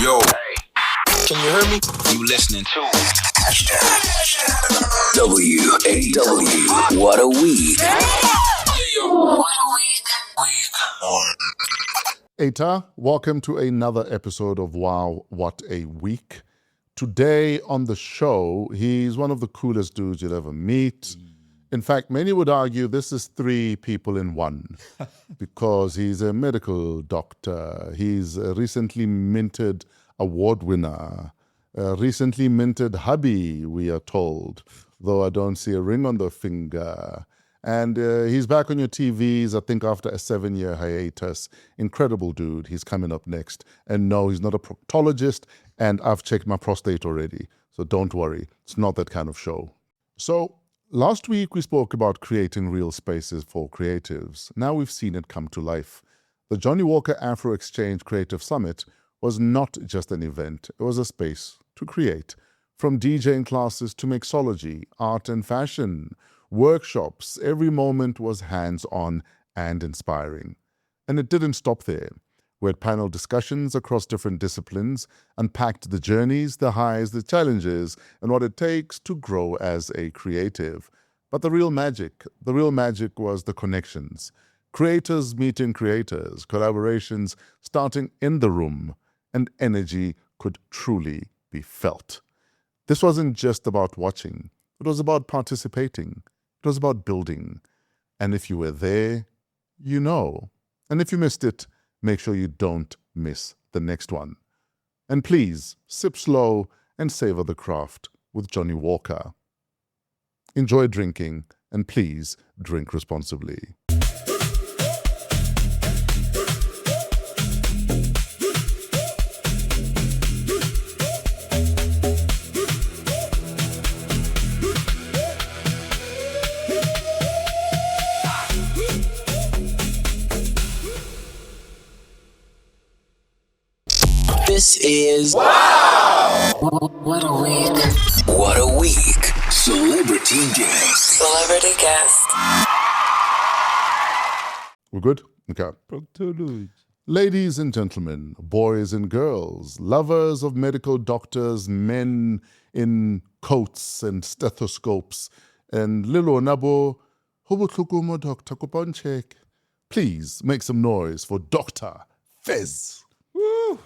Yo, can you hear me? You listening to WAW. What a week. Eta, welcome to another episode of Wow, What a Week. Today on the show, he's one of the coolest dudes you'll ever meet. In fact, many would argue this is three people in one because he's a medical doctor. He's a recently minted award winner, a recently minted hubby, we are told, though I don't see a ring on the finger. And he's back on your TVs, I think, after a 7-year hiatus. Incredible dude. He's coming up next. And no, he's not a proctologist, and I've checked my prostate already. So don't worry. It's not that kind of show. So last week we spoke about creating real spaces for creatives. Now we've seen it come to life. The Johnny Walker Afro Exchange Creative Summit was not just an event. It was a space to create. From DJing classes to mixology, art and fashion, workshops, every moment was hands-on and inspiring. And it didn't stop there. We had panel discussions across different disciplines, unpacked the journeys, the highs, the challenges, and what it takes to grow as a creative. But the real magic was the connections. Creators meeting creators, collaborations starting in the room, and energy could truly be felt. This wasn't just about watching. It was about participating. It was about building. And if you were there, you know. And if you missed it, make sure you don't miss the next one. And please, sip slow and savor the craft with Johnny Walker. Enjoy drinking, and please drink responsibly. This is Wow! What a week. What a week. Celebrity guest. Celebrity guest. We're good? Okay. Ladies and gentlemen, boys and girls, lovers of medical doctors, men in coats and stethoscopes, and Lilo Nabo, Hobotlukumo Dr. Kuponchek. Please make some noise for Dr. Fez. Woo.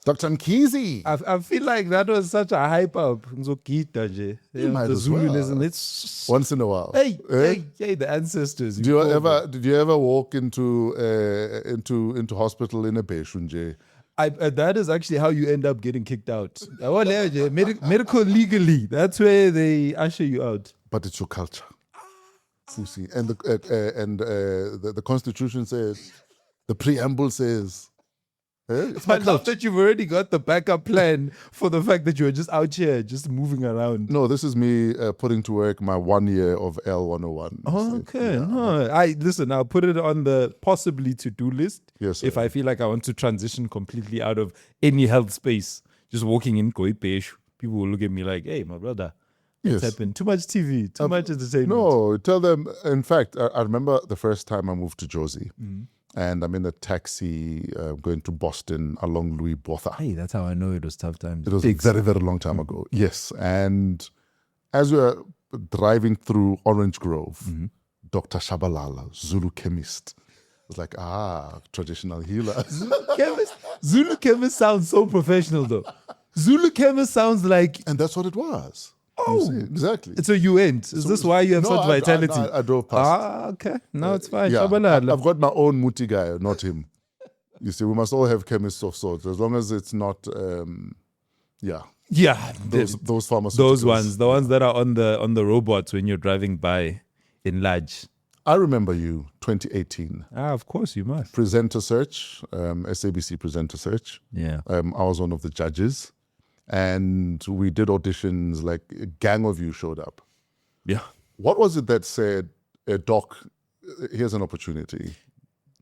Dr. Mkhize. I feel like that was such a hype up. The might as Zuluism. well. It's Once in a while. Hey, Eh? hey, the ancestors. Did you ever walk into hospital in a beshunje? That is actually how you end up getting kicked out. Medical legally. That's where they usher you out. But it's your culture. You see, and the Constitution says, the preamble says. It's my I love culture. that you've already got the backup plan for the fact that you're just out here, just moving around. No, this is me putting to work my 1 year of L101. Okay, Yeah. no. Listen, I'll put it on the possibly to-do list. Yes, if sir. I feel like I want to transition completely out of any health space. Just walking in Koipesh, people will look at me like, hey, my brother, what's Yes. happened? Too much TV, too much entertainment. No, tell them. In fact, I remember the first time I moved to Jozi, and I'm in a taxi going to Boston along Louis Botha. Hey, that's how I know it was tough times. It was a very, very long time ago. Yes. And as we were driving through Orange Grove, Dr. Shabalala, Zulu chemist, was like, traditional healer. Zulu chemist sounds so professional though. Zulu chemist sounds like, And that's what it was. Oh. You see, exactly. so you went. Is this why you have such vitality? I drove past. Okay. No, it's fine. Yeah, Shabalala. I've got my own muti guy, not him. You see, we must all have chemists of sorts, as long as it's not, Yeah. those pharmaceuticals. Those ones, the ones that are on the robots when you're driving by in large. I remember you, 2018. Of course you must. Presenter search, SABC presenter search. Yeah. I was one of the judges. And we did auditions, like a gang of you showed up. Yeah. What was it that said, Doc, here's an opportunity?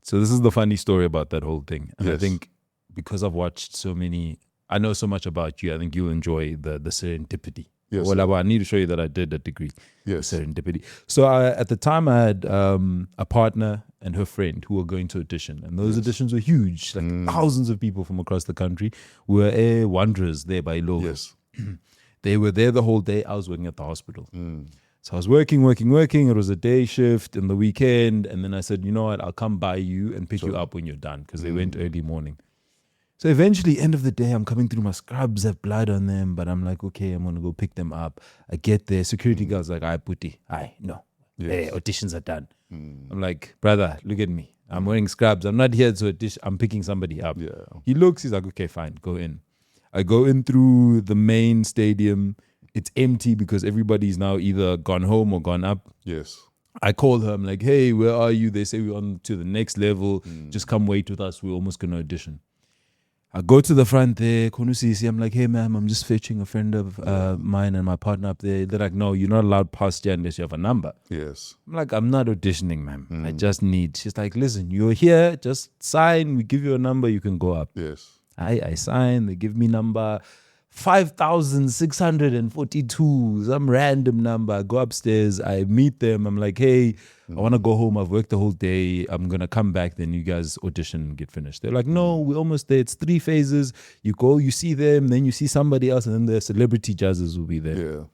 So this is the funny story about that whole thing. And I Yes. think because I've watched so many, I know so much about you, I think you'll enjoy the serendipity Yes, Well, sir. I need to show you that I did a degree. Yes. Serendipity. So at the time, I had a partner and her friend who were going to audition, and those auditions were huge. Like thousands of people from across the country were wanderers there by law. Yes. They were there the whole day. I was working at the hospital. So I was working. It was a day shift in the weekend. And then I said, you know what? I'll come by you and pick you up when you're done, because they went early morning. So eventually, end of the day, I'm coming through, my scrubs have blood on them, but I'm like, okay, I'm going to go pick them up. I get there. Security guard's like, aye, putty. Aye, no. Hey, auditions are done. I'm like, brother, look at me. I'm wearing scrubs. I'm not here to audition. I'm picking somebody up. Yeah. He looks, he's like, okay, fine, go in. I go in through the main stadium. It's empty because everybody's now either gone home or gone up. Yes. I call her. I'm like, hey, where are you? They say we're on to the next level. Just come wait with us. We're almost going to audition. I go to the front there. Konusisi, I'm like, hey, ma'am, I'm just fetching a friend of mine and my partner up there. They're like, no, you're not allowed past here unless you have a number. Yes. I'm like, I'm not auditioning, ma'am. I just need. She's like, listen, you're here. Just sign. We give you a number. You can go up. Yes. I sign. They give me number 5,642, some random number. I go upstairs. I meet them. I'm like, hey, I want to go home. I've worked the whole day. I'm going to come back. Then you guys audition and get finished. They're like, no, we're almost there. It's 3 phases. You go, you see them, then you see somebody else, and then the celebrity judges will be there. Yeah.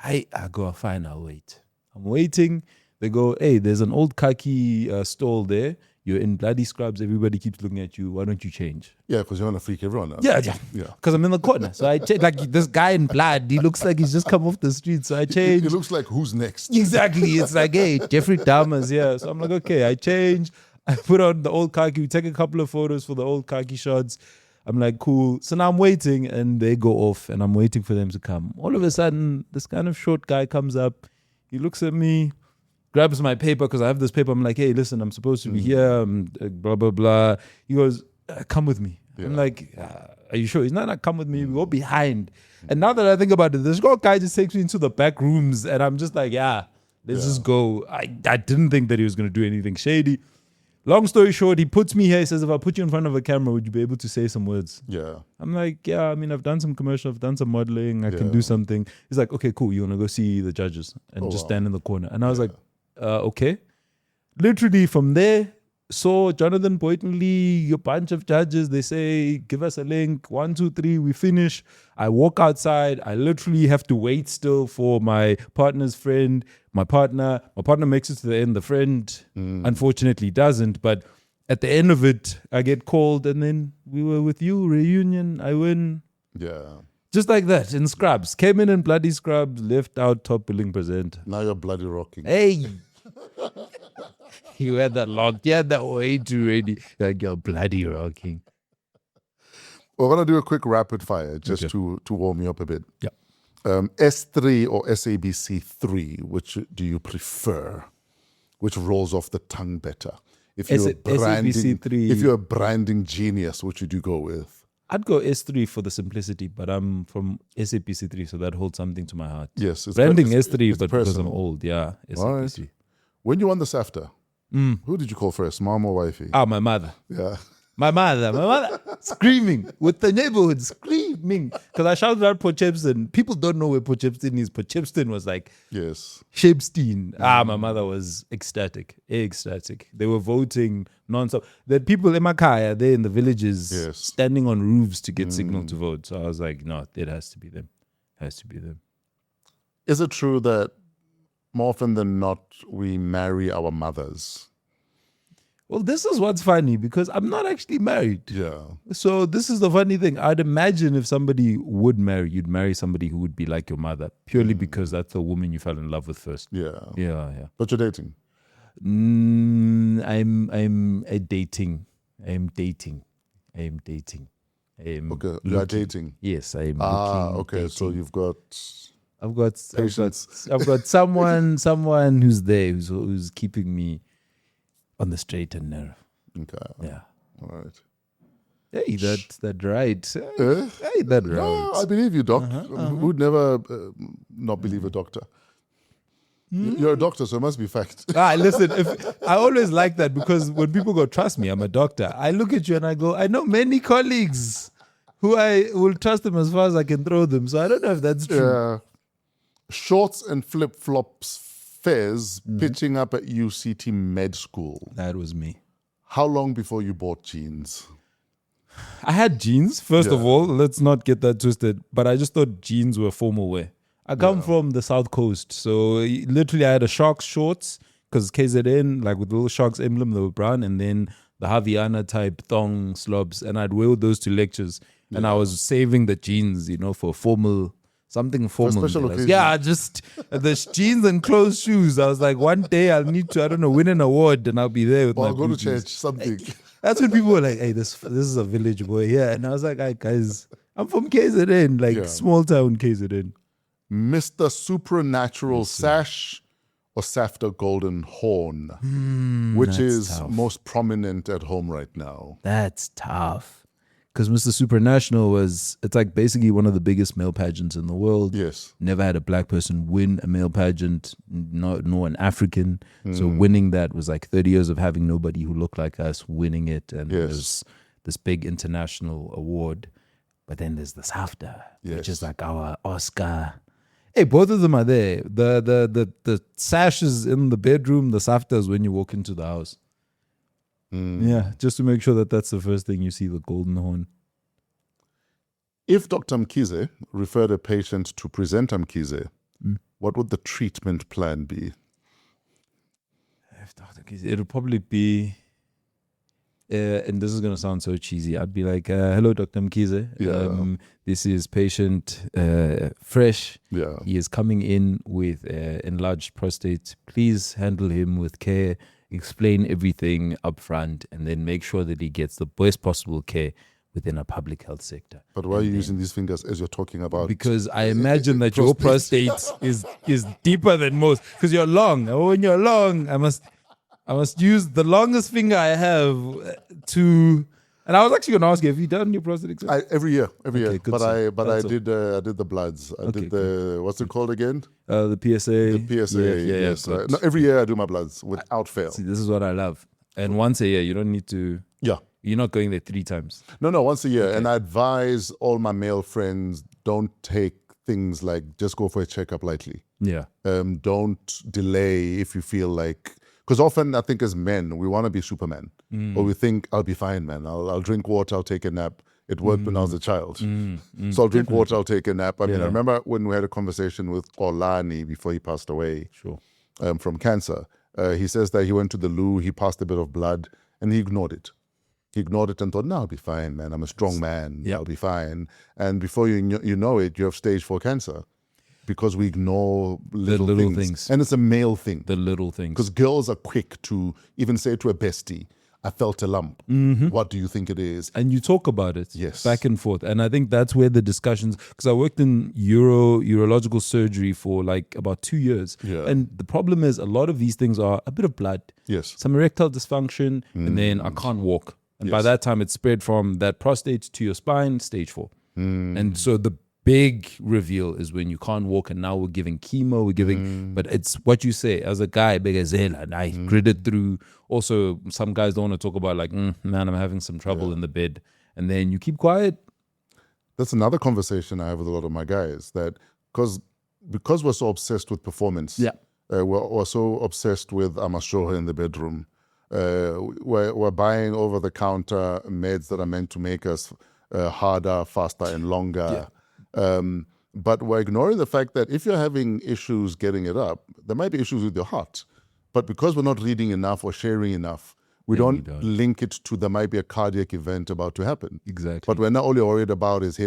I go, fine, I'll wait. I'm waiting. They go, hey, there's an old khaki stall there. You're in bloody scrubs. Everybody keeps looking at you. Why don't you change? Yeah, because you want to freak everyone out. Yeah. Yeah. Because I'm in the corner. So I change. Like this guy in blood, he looks like he's just come off the street. So I change. It looks like who's next? Exactly. It's like, hey, Jeffrey Dahmer's here. So I'm like, okay, I change. I put on the old khaki. We take a couple of photos for the old khaki shots. I'm like, cool. So now I'm waiting and they go off and I'm waiting for them to come. All of a sudden, this kind of short guy comes up. He looks at me, grabs my paper because I have this paper. I'm like, hey, listen, I'm supposed to be here. Blah, blah, blah. He goes, come with me. Yeah. I'm like, are you sure? He's not like, come with me. We go behind. And now that I think about it, this guy just takes me into the back rooms and I'm just like, let's just go. I didn't think that he was going to do anything shady. Long story short, he puts me here. He says, if I put you in front of a camera, would you be able to say some words? Yeah. I'm like, yeah, I mean, I've done some commercial, I've done some modeling, I can Yeah. do something. He's like, okay, cool. You want to go see the judges and just stand in the corner? And I was like, okay. Literally from there, saw Jonathan Boynton Lee, a bunch of judges. They say, give us a link. 1, 2, 3, we finish. I walk outside. I literally have to wait still for my partner's friend. My partner makes it to the end. The friend, unfortunately, doesn't. But at the end of it, I get called, and then we were with you, reunion. I win. Yeah. Just like that, in scrubs. Came in bloody scrubs, left out top billing presenter. Now you're bloody rocking. Hey! You had that locked. You had that way too ready. Like you're bloody rocking. We're going to do a quick rapid fire just to warm you up a bit. Yeah. S3 or SABC3, which do you prefer? Which rolls off the tongue better? If you're SABC3. if you're a branding genius, which would you go with? I'd go S3 for the simplicity, but I'm from SABC3, so that holds something to my heart. Yes. It's Branding it's- S3, it's but because I'm personal. old, yeah. All right. SABC. When you won the SAFTA, who did you call first, mom or wifey? Ah, my mother. Yeah. My mother, screaming with the neighborhood, screaming. Because I shouted out Potchefstroom. People don't know where Potchefstroom is. Potchefstroom was like Yes. Shapestein. My mother was ecstatic. They were voting non-stop. There are people in Makaya, there in the villages, Yes. standing on roofs to get signal to vote. So I was like, no, it has to be them. Is it true that more often than not, we marry our mothers? Well, this is what's funny because I'm not actually married. Yeah. So this is the funny thing. I'd imagine if somebody would marry, you'd marry somebody who would be like your mother, purely because that's the woman you fell in love with first. Yeah. Yeah. But you're dating? I'm dating. Okay. You are dating? Yes, I'm looking. Okay. Dating. So you've got... I've got someone who's there, who's keeping me on the straight and narrow. Okay. Yeah. All right. Hey, that right. Eh? Hey, that right. No, I believe you, Doc. Who'd never not believe a doctor? You're a doctor, so it must be fact. Listen, I always like that because when people go, trust me, I'm a doctor. I look at you and I go, I know many colleagues who I will trust them as far as I can throw them. So I don't know if that's true. Yeah. Shorts and flip-flops Fez pitching up at UCT Med School. That was me. How long before you bought jeans? I had jeans, first of Yeah. all. Let's not get that twisted. But I just thought jeans were formal wear. I come from the South Coast. So literally I had a Sharks shorts because KZN, like with the little Sharks emblem, they were brown. And then the Haviana type thong slobs. And I'd wear those to lectures. And I was saving the jeans, for formal, something formal. special Like, occasion. yeah, just the jeans and closed shoes. I was like, one day I'll need to, win an award and I'll be there with Or my I'll go to blue jeans. church, something. That's when people were like, hey, this is a village boy here. And I was like, hey, guys, I'm from KZN, like Yeah. small town KZN. Mr. Supernatural Sash or Safta Golden Horn, which that's is tough. most prominent at home right now. That's tough. Because Mr. Supranational it's like basically one of the biggest male pageants in the world. Yes. Never had a black person win a male pageant, nor an African. So winning that was like 30 years of having nobody who looked like us winning it. And Yes. there's this big international award. But then there's the SAFTA, which Yes. is like our Oscar. Hey, both of them are there. The sash is in the bedroom. The SAFTA is when you walk into the house. Yeah, just to make sure that that's the first thing you see, the golden horn. If Dr. Mkhize referred a patient to present Mkhize, what would the treatment plan be? If Dr. Mkhize, it'll probably be, and this is going to sound so cheesy, I'd be like, hello, Dr. Mkhize. Yeah. This is patient Fresh. Yeah. He is coming in with enlarged prostate. Please handle him with care. Explain everything up front and then make sure that he gets the best possible care within a public health sector. But why are you using these fingers as you're talking about? Because I imagine that your prostate is deeper than most. Because you're long. And when you're long, I must use the longest finger I have to. And I was actually going to ask you, have you done your prostate exam? every year. Okay, good But stuff. I That's did the bloods. I Okay, did the what's it called again? The PSA. The PSA. Yes. good. No, every year I do my bloods without fail. See, this is what I love. And once a year, you don't need to. Yeah. You're not going there 3 times. No, once a year. And I advise all my male friends, don't take things like just go for a checkup lightly. Yeah. Don't delay if you feel like, because often I think as men, we want to be Superman. Or we think, I'll be fine, man. I'll drink water, I'll take a nap. It worked when I was a child. So I'll drink water, I'll take a nap. I mean, I remember when we had a conversation with Olani before he passed away Sure. from cancer. He says that he went to the loo, he passed a bit of blood, and he ignored it. He ignored it and thought, no, I'll be fine, man. I'm a strong man. Yep. I'll be fine. And before you know it, you have stage 4 cancer because we ignore little things. And it's a male thing. The little things. Because girls are quick to even say to a bestie, I felt a lump. What do you think it is? And you talk about it Yes. back and forth. And I think that's where the discussions, because I worked in urological surgery for like about 2 years. Yeah. And the problem is a lot of these things are a bit of blood, Yes. some erectile dysfunction, and then I can't walk. And by Yes. that time, it's spread from that prostate to your spine, stage 4. And so the big reveal is when you can't walk, and now we're giving chemo, but it's what you say as a guy, begazela, and I gritted through. Also, some guys don't want to talk about like, man, I'm having some trouble in the bed. And then you keep quiet. That's another conversation I have with a lot of my guys, that because we're so obsessed with performance, we're so obsessed with amashoha in the bedroom. We're buying over-the-counter meds that are meant to make us harder, faster, and longer. But we're ignoring the fact that if you're having issues getting it up, there might be issues with your heart. But because we're not reading enough or sharing enough, we don't link it to there might be a cardiac event about to happen. Exactly. But when all you're worried about is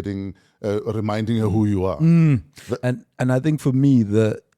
reminding you who you are. And I think for me,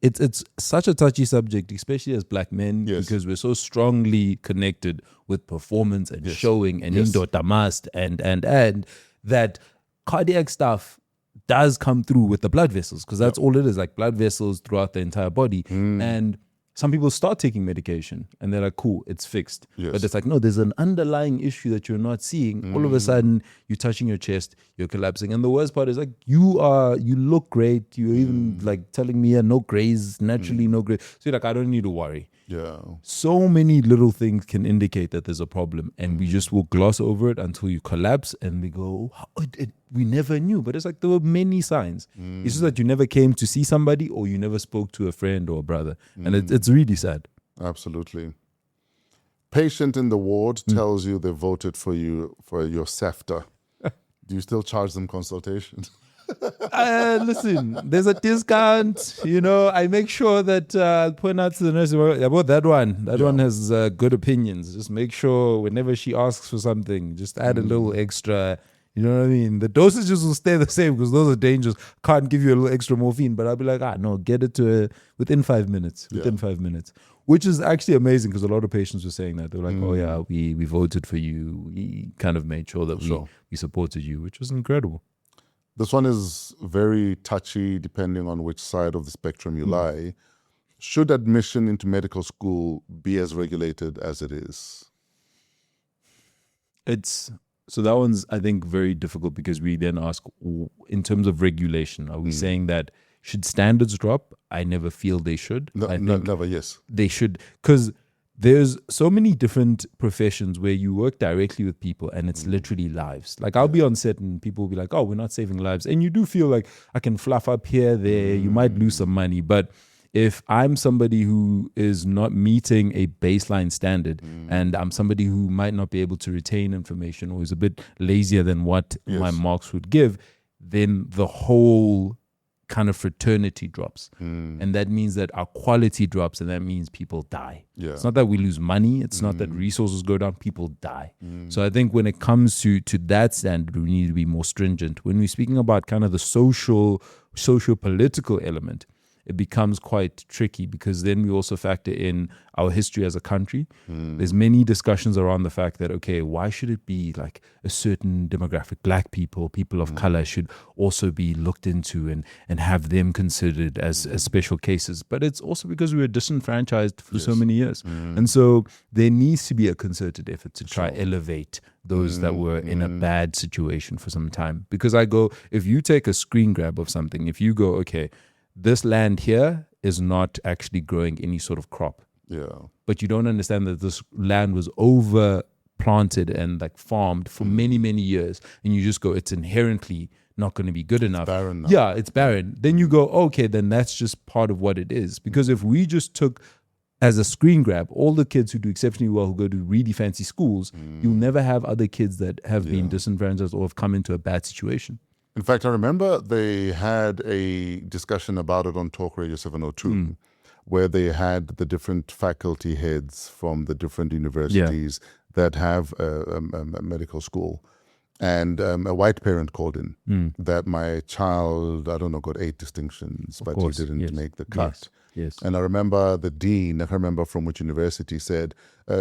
it's such a touchy subject, especially as black men, Yes. because we're so strongly connected with performance and showing and indotamast and that cardiac stuff does come through with the blood vessels, because that's all it is, like blood vessels throughout the entire body. And some people start taking medication and they're like, cool, it's fixed. Yes. But it's like, no, there's an underlying issue that you're not seeing. All of a sudden, you're touching your chest, you're collapsing. And the worst part is like, you look great. You're even like telling me, no grays, naturally no grays. So you're like, I don't need to worry. Yeah. So many little things can indicate that there's a problem, and we just will gloss over it until you collapse, and we go, we never knew. But it's like there were many signs. It's just that you never came to see somebody, or you never spoke to a friend or a brother, and it's really sad. Absolutely. Patient in the ward tells you they voted for you for your SAFTA. Do you still charge them consultation? Listen, there's a discount. I make sure that I'll point out to the nurse about that one. That one has good opinions. Just make sure whenever she asks for something, just add a little extra. You know what I mean? The dosages will stay the same because those are dangerous. Can't give you a little extra morphine, but I'll be like, no, get it to within 5 minutes. Within 5 minutes, which is actually amazing because a lot of patients were saying that. They were like, oh yeah, we voted for you. We kind of made sure that we supported you, which was incredible. This one is very touchy depending on which side of the spectrum you lie. Should admission into medical school be as regulated as it is? So that one's, I think, very difficult because we then ask, in terms of regulation, are we saying that should standards drop? I never feel they should. Never, yes. They should, because there's so many different professions where you work directly with people and it's literally lives. Like I'll be on set and people will be like, oh, we're not saving lives. And you do feel like I can fluff up here, there, you might lose some money. But if I'm somebody who is not meeting a baseline standard and I'm somebody who might not be able to retain information or is a bit lazier than what my marks would give, then the whole kind of fraternity drops. And that means that our quality drops, and that means people die. It's not that we lose money. It's not that resources go down. People die. So I think when it comes to that standard, we need to be more stringent. When we're speaking about kind of the socio-political element, it becomes quite tricky because then we also factor in our history as a country. There's many discussions around the fact that, okay, why should it be like a certain demographic, black people, people of color should also be looked into and have them considered as special cases. But it's also because we were disenfranchised for so many years. And so there needs to be a concerted effort to try elevate those that were in a bad situation for some time. Because if you take a screen grab of something, if you go, okay, this land here is not actually growing any sort of crop. But you don't understand that this land was over planted and like farmed for many, many years. And you just go, it's inherently not going to be good enough. Barren now. Yeah, it's barren. Then you go, okay, then that's just part of what it is. Because if we just took as a screen grab all the kids who do exceptionally well, who go to really fancy schools, you'll never have other kids that have been disenfranchised or have come into a bad situation. In fact, I remember they had a discussion about it on Talk Radio 702, where they had the different faculty heads from the different universities that have a medical school. And a white parent called in that my child, I don't know, got 8 distinctions, but he didn't make the cut. Yes. And I remember the dean, I can't remember from which university, said,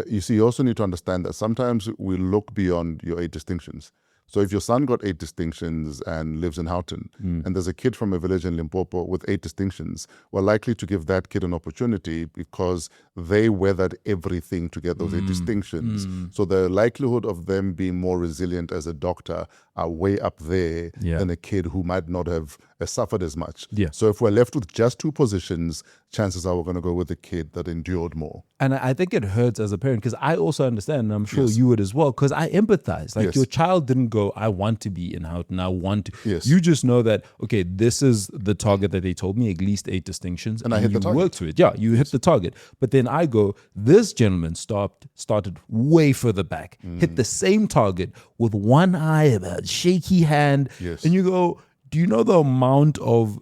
you see, you also need to understand that sometimes we look beyond your 8 distinctions. So if your son got 8 distinctions and lives in Houghton, and there's a kid from a village in Limpopo with 8 distinctions, we're likely to give that kid an opportunity because they weathered everything to get those 8 distinctions. So the likelihood of them being more resilient as a doctor are way up there than a kid who might not have suffered as much. So if we're left with just 2 positions, chances are we're going to go with the kid that endured more. And I think it hurts as a parent because I also understand, and I'm sure you would as well, because I empathize. Like your child didn't go, I want to be in Houghton, I want to. You just know that, okay, this is the target that they told me, at least 8 distinctions. And I hit the target. You work to it. Yeah, you hit the target. But then I go, this gentleman started way further back, hit the same target with one eye, a shaky hand. And you go, do you know the amount of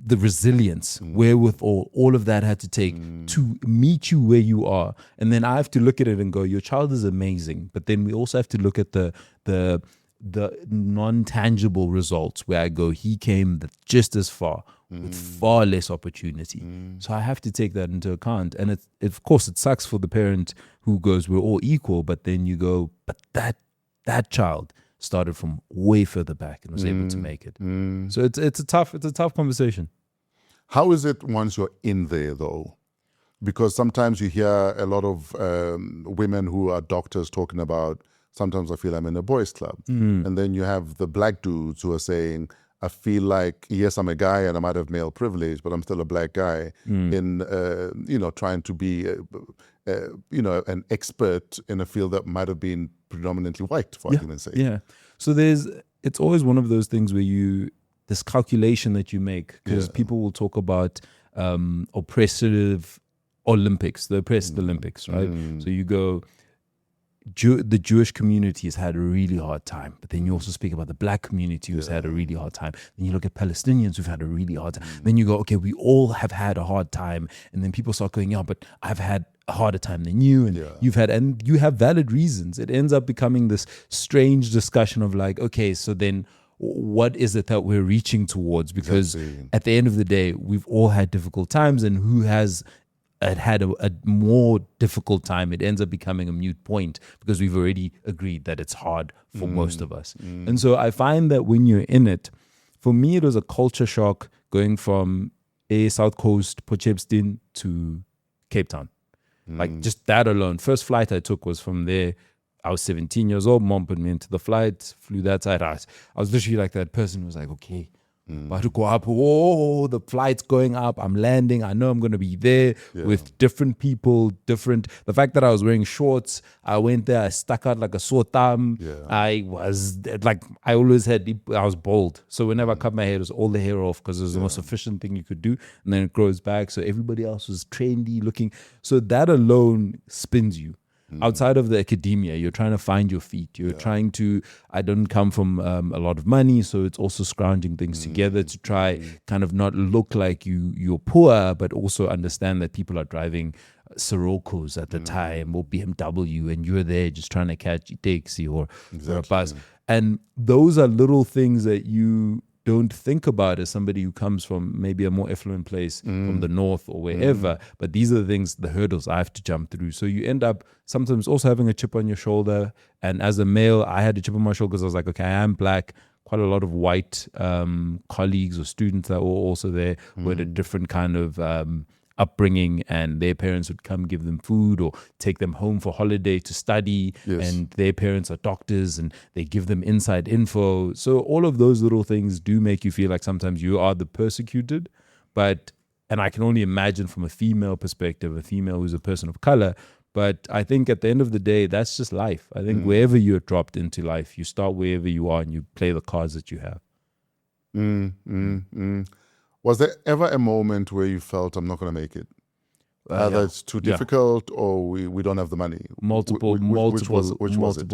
the resilience, wherewithal all of that had to take to meet you where you are? And then I have to look at it and go, your child is amazing. But then we also have to look at the non-tangible results where I go, he came just as far with far less opportunity. So I have to take that into account. And of course it sucks for the parent who goes, we're all equal. But then you go, but that child started from way further back and was able to make it. So it's a tough conversation. How is it once you're in there though? Because sometimes you hear a lot of women who are doctors talking about, sometimes I feel I'm in a boys club. And then you have the black dudes who are saying, I feel like, yes, I'm a guy and I might have male privilege, but I'm still a black guy in, trying to be, an expert in a field that might have been predominantly white, for argument's sake. Yeah. So it's always one of those things where this calculation that you make, because people will talk about oppressive Olympics, the oppressed Olympics, right? So you go, the Jewish community has had a really hard time, but then you also speak about the black community who's had a really hard time. Then you look at Palestinians who've had a really hard time. Then you go, okay, we all have had a hard time. And then people start going, yeah, but I've had a harder time than you, and and you have valid reasons. It ends up becoming this strange discussion of like, okay, so then what is it that we're reaching towards? Because at the end of the day, we've all had difficult times, and who has had a more difficult time, it ends up becoming a moot point because we've already agreed that it's hard for most of us. And so I find that when you're in it, for me, it was a culture shock going from South Coast, Potchefstroom to Cape Town. Like just that alone. First flight I took was from there. I was 17 years old. Mom put me into the flight, flew that side. I was literally like that person who was like, okay, about to go up. Oh, the flight's going up. I'm landing. I know I'm going to be there with different people, the fact that I was wearing shorts, I went there, I stuck out like a sore thumb. I was like, I was bald. So whenever I cut my hair, it was all the hair off because it was the most efficient thing you could do. And then it grows back. So everybody else was trendy looking. So that alone spins you. Outside of the academia, you're trying to find your feet. You're trying to, I don't come from a lot of money, so it's also scrounging things together to try kind of not look like you're poor, but also understand that people are driving Siroccos at the time or BMW, and you're there just trying to catch a taxi or a bus. And those are little things that you don't think about as somebody who comes from maybe a more affluent place from the north or wherever. But these are the things, the hurdles I have to jump through. So you end up sometimes also having a chip on your shoulder. And as a male, I had a chip on my shoulder because I was like, okay, I am black. Quite a lot of white colleagues or students that were also there who had a different kind of upbringing, and their parents would come give them food or take them home for holiday to study, and their parents are doctors and they give them inside info. So all of those little things do make you feel like sometimes you are the persecuted. And I can only imagine from a female perspective, a female who's a person of color. But I think at the end of the day, that's just life. I think wherever you're dropped into life, you start wherever you are and you play the cards that you have. Was there ever a moment where you felt, I'm not going to make it? Either it's too difficult or we don't have the money? Multiple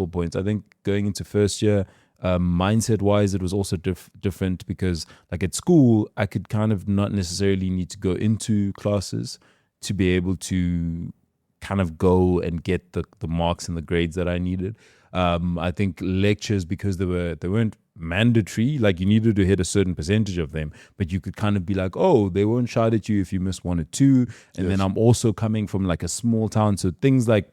points. I think going into first year, mindset-wise, it was also different because like at school, I could kind of not necessarily need to go into classes to be able to kind of go and get the marks and the grades that I needed. I think lectures, because they weren't mandatory, like you needed to hit a certain percentage of them, but you could kind of be like, oh, they won't shout at you if you miss one or two. And then I'm also coming from like a small town, so things like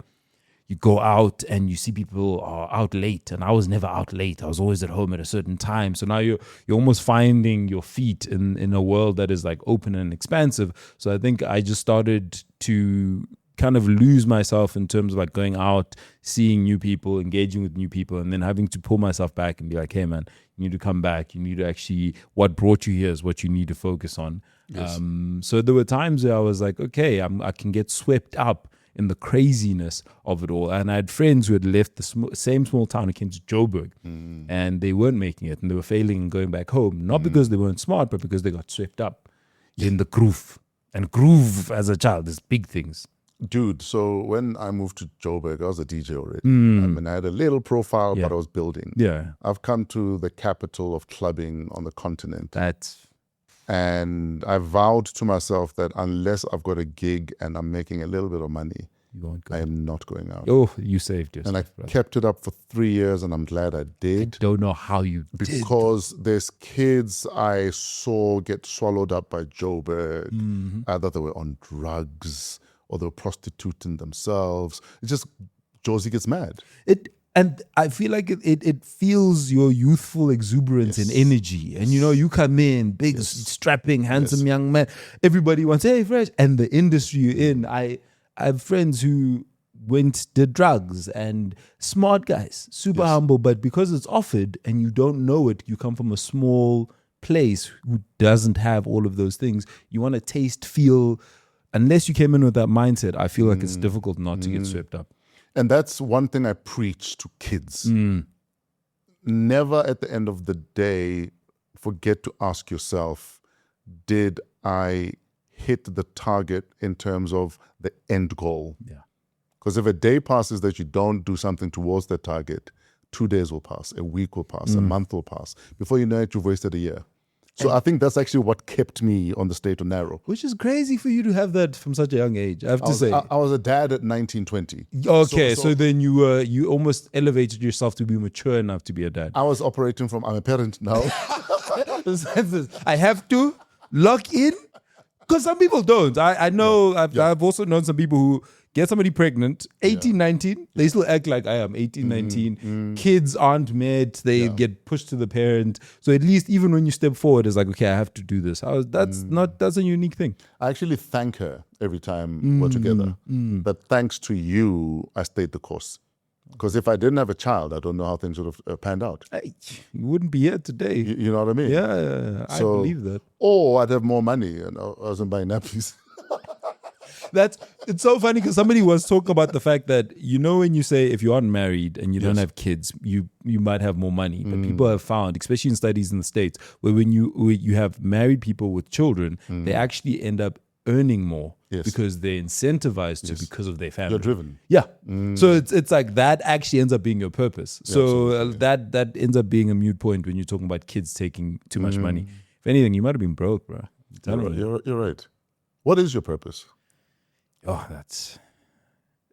you go out and you see people are out late, and I was never out late. I was always at home at a certain time. So now you're almost finding your feet in a world that is like open and expansive. So I think I just started to kind of lose myself in terms of like going out, seeing new people, engaging with new people, and then having to pull myself back and be like, hey man, you need to come back. You need to actually, what brought you here is what you need to focus on. So there were times where I was like, okay, I can get swept up in the craziness of it all. And I had friends who had left the same small town and came to Joburg, and they weren't making it and they were failing and going back home, not because they weren't smart, but because they got swept up in the groove. And groove as a child is big things. Dude, so when I moved to Joburg, I was a DJ already. I mean, I had a little profile, but I was building. I've come to the capital of clubbing on the continent. And I vowed to myself that unless I've got a gig and I'm making a little bit of money, I am not going out. Oh, you saved yourself. And I kept it up for 3 years, and I'm glad I did. I don't know how you did. Because there's kids I saw get swallowed up by Joburg. Either they were on drugs or they were prostituting themselves. It's just, Josie gets mad. And I feel like it feels your youthful exuberance and energy. And you come in, big, strapping, handsome young man. Everybody wants, hey, fresh. And the industry you're in, I have friends who did drugs, and smart guys, super humble, but because it's offered and you don't know it, you come from a small place who doesn't have all of those things. You want to taste, feel, unless you came in with that mindset, I feel like it's difficult not to get swept up. And that's one thing I preach to kids. Never at the end of the day forget to ask yourself, did I hit the target in terms of the end goal? Yeah. Because if a day passes that you don't do something towards that target, 2 days will pass, a week will pass, a month will pass. Before you know it, you've wasted a year. So I think that's actually what kept me on the straight and narrow. Which is crazy for you to have that from such a young age, I have to say. I was a dad at 19, 20. Okay, so then you almost elevated yourself to be mature enough to be a dad. I was operating from, I'm a parent now. I have to lock in, because some people don't. I know, I've also known some people who get somebody pregnant, 18, 19, they still act like I am 18, 19. Kids aren't met, they get pushed to the parent. So at least even when you step forward, it's like, okay, I have to do this. That's a unique thing. I actually thank her every time we're together. But thanks to you, I stayed the course. Because if I didn't have a child, I don't know how things would have panned out. You wouldn't be here today. You know what I mean? Yeah, I believe that. Or I'd have more money and I wasn't buying nappies. It's so funny because somebody was talking about the fact that, when you say if you aren't married and you don't have kids, you might have more money. But people have found, especially in studies in the States, where when you have married people with children, they actually end up earning more because they're incentivized to because of their family. You're driven. Yeah. So it's like that actually ends up being your purpose. So that ends up being a moot point when you're talking about kids taking too much money. If anything, you might have been broke, bro. You're right. What is your purpose? Oh, I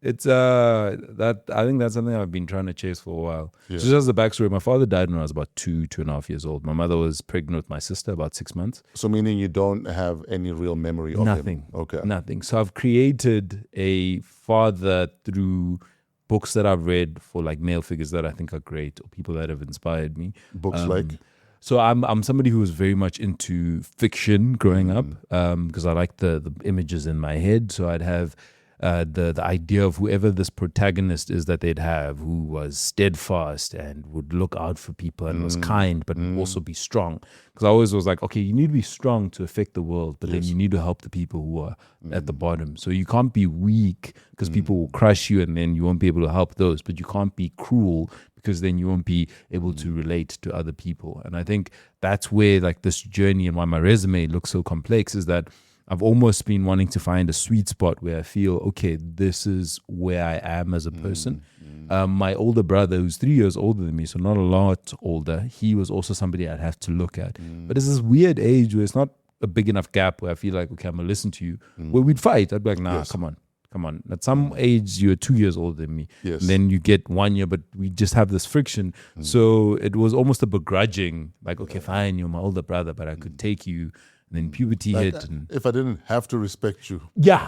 think that's something I've been trying to chase for a while. Yeah. Just as a backstory, my father died when I was about 2.5 years old. My mother was pregnant with my sister about 6 months. So meaning you don't have any real memory of Nothing. him? Okay. Nothing. So I've created a father through books that I've read for like male figures that I think are great or people that have inspired me. Books like? So I'm somebody who was very much into fiction growing up because I like the images in my head. So I'd have the idea of whoever this protagonist is that they'd have, who was steadfast and would look out for people and was kind, but would also be strong. Because I always was like, okay, you need to be strong to affect the world, but then you need to help the people who are at the bottom. So you can't be weak because people will crush you and then you won't be able to help those, but you can't be cruel because then you won't be able to relate to other people. And I think that's where like this journey and why my resume looks so complex is that I've almost been wanting to find a sweet spot where I feel, okay, this is where I am as a person. My older brother, who's 3 years older than me, so not a lot older, he was also somebody I'd have to look at. But it's this weird age where it's not a big enough gap where I feel like, okay, I'm going to listen to you. Where we'd fight. I'd be like, nah, come on. At some age, you're 2 years older than me. Yes. And then you get 1 year, but we just have this friction. So it was almost a begrudging, like, okay, fine, you're my older brother, but I could take you. And then puberty hit. And if I didn't have to respect you,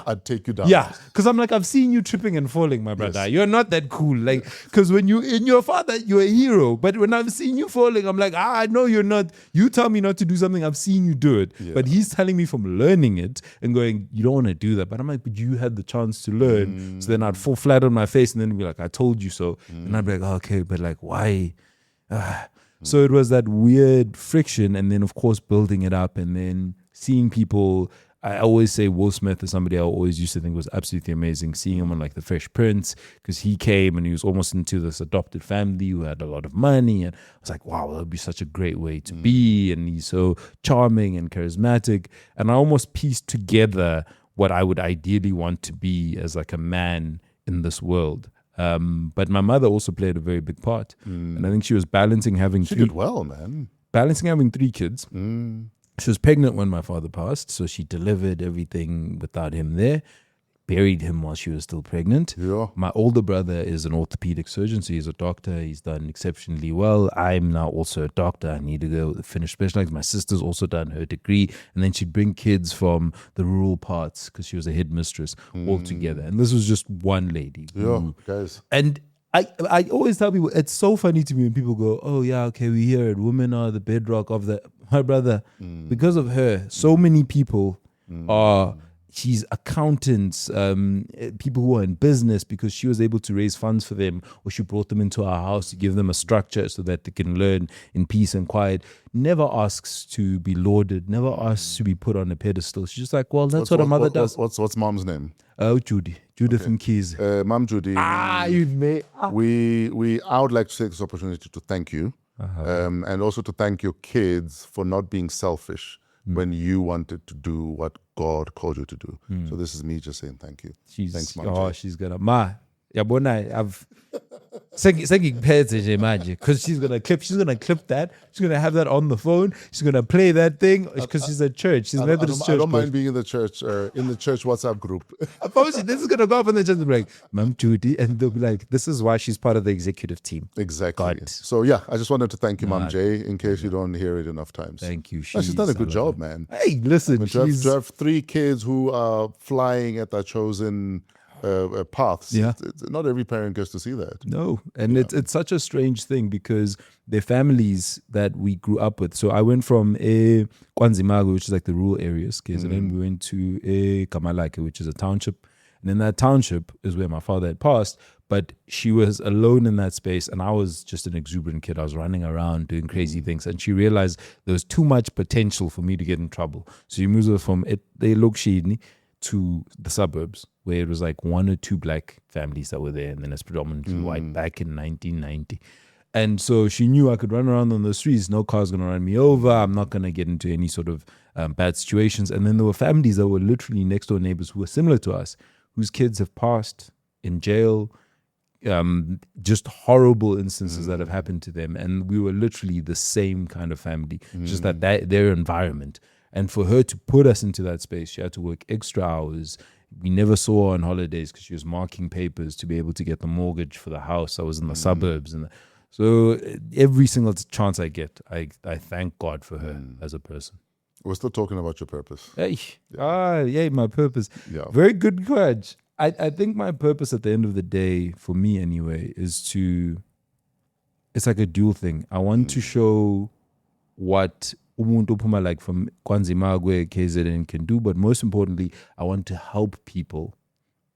I'd take you down. Yeah, because I'm like, I've seen you tripping and falling, my brother. Yes. You're not that cool. Like, because when you in your father, you're a hero. But when I've seen you falling, I'm like, I know you're not. You tell me not to do something, I've seen you do it. Yeah. But he's telling me from learning it and going, you don't want to do that. But I'm like, but you had the chance to learn. So then I'd fall flat on my face and then be like, I told you so. And I'd be like, okay, but like, why? So it was that weird friction, and then of course building it up, and then seeing people. I always say Will Smith is somebody I always used to think was absolutely amazing. Seeing him on like The Fresh Prince, because he came and he was almost into this adopted family who had a lot of money, and I was like, wow, that would be such a great way to be. And he's so charming and charismatic, and I almost pieced together what I would ideally want to be as like a man in this world. But my mother also played a very big part. And I think she was balancing having She did well, man. Balancing having 3 kids. She was pregnant when my father passed, so she delivered everything without him there. Buried him while she was still pregnant. Yeah. My older brother is an orthopedic surgeon, so he's a doctor. He's done exceptionally well. I'm now also a doctor. I need to go finish specializing. My sister's also done her degree, and then she'd bring kids from the rural parts because she was a headmistress all together. And this was just one lady. Yeah, guys. And I always tell people, it's so funny to me when people go, oh yeah, okay, we hear it. Women are the bedrock of the... My brother, because of her, so many people are she's accountants, people who are in business, because she was able to raise funds for them, or she brought them into our house to give them a structure so that they can learn in peace and quiet. Never asks to be lauded, never asks to be put on a pedestal. She's just like, well, that's what a mother does. What's mom's name? Oh, Judith Mkhize. Mom Judy. You've made. I would like to take this opportunity to thank you, and also to thank your kids for not being selfish when you wanted to do what God called you to do. So this is me just saying thank you. Thanks, Mom. She's gonna I've because she's gonna clip that. She's gonna have that on the phone. She's gonna play that thing because she's at church. She's Methodist church. I don't mind being in the church WhatsApp group. This is gonna go up on the church and be like, Mom Judy, and they'll be like, this is why she's part of the executive team. Exactly. God. So yeah, I just wanted to thank you, Mom Jay, in case you don't hear it enough times. Thank you. She's done a good job, man. Hey, listen, to have 3 kids who are flying at their chosen paths. Yeah. Not every parent gets to see that. No, and it's such a strange thing because they're families that we grew up with. So I went from Kwanzimago, which is like the rural areas, and then we went to Kamalake, which is a township. And in that township is where my father had passed, but she was alone in that space, and I was just an exuberant kid. I was running around doing crazy things, and she realized there was too much potential for me to get in trouble. So she moves her from Lokshini to the suburbs, where it was like 1 or 2 black families that were there, and then it's predominantly white back in 1990. And so she knew I could run around on the streets, no car's going to run me over, I'm not going to get into any sort of bad situations. And then there were families that were literally next door neighbors who were similar to us, whose kids have passed in jail, just horrible instances that have happened to them. And we were literally the same kind of family, just that their environment. And for her to put us into that space, she had to work extra hours. We never saw her on holidays because she was marking papers to be able to get the mortgage for the house. I was in the suburbs. So every single chance I get, I thank God for her as a person. We're still talking about your purpose. My purpose. Yeah. Very good courage. I think my purpose at the end of the day, for me anyway, it's like a dual thing. I want to show what umuntu ophuma like from Kwanzimago, KZN can do, but most importantly, I want to help people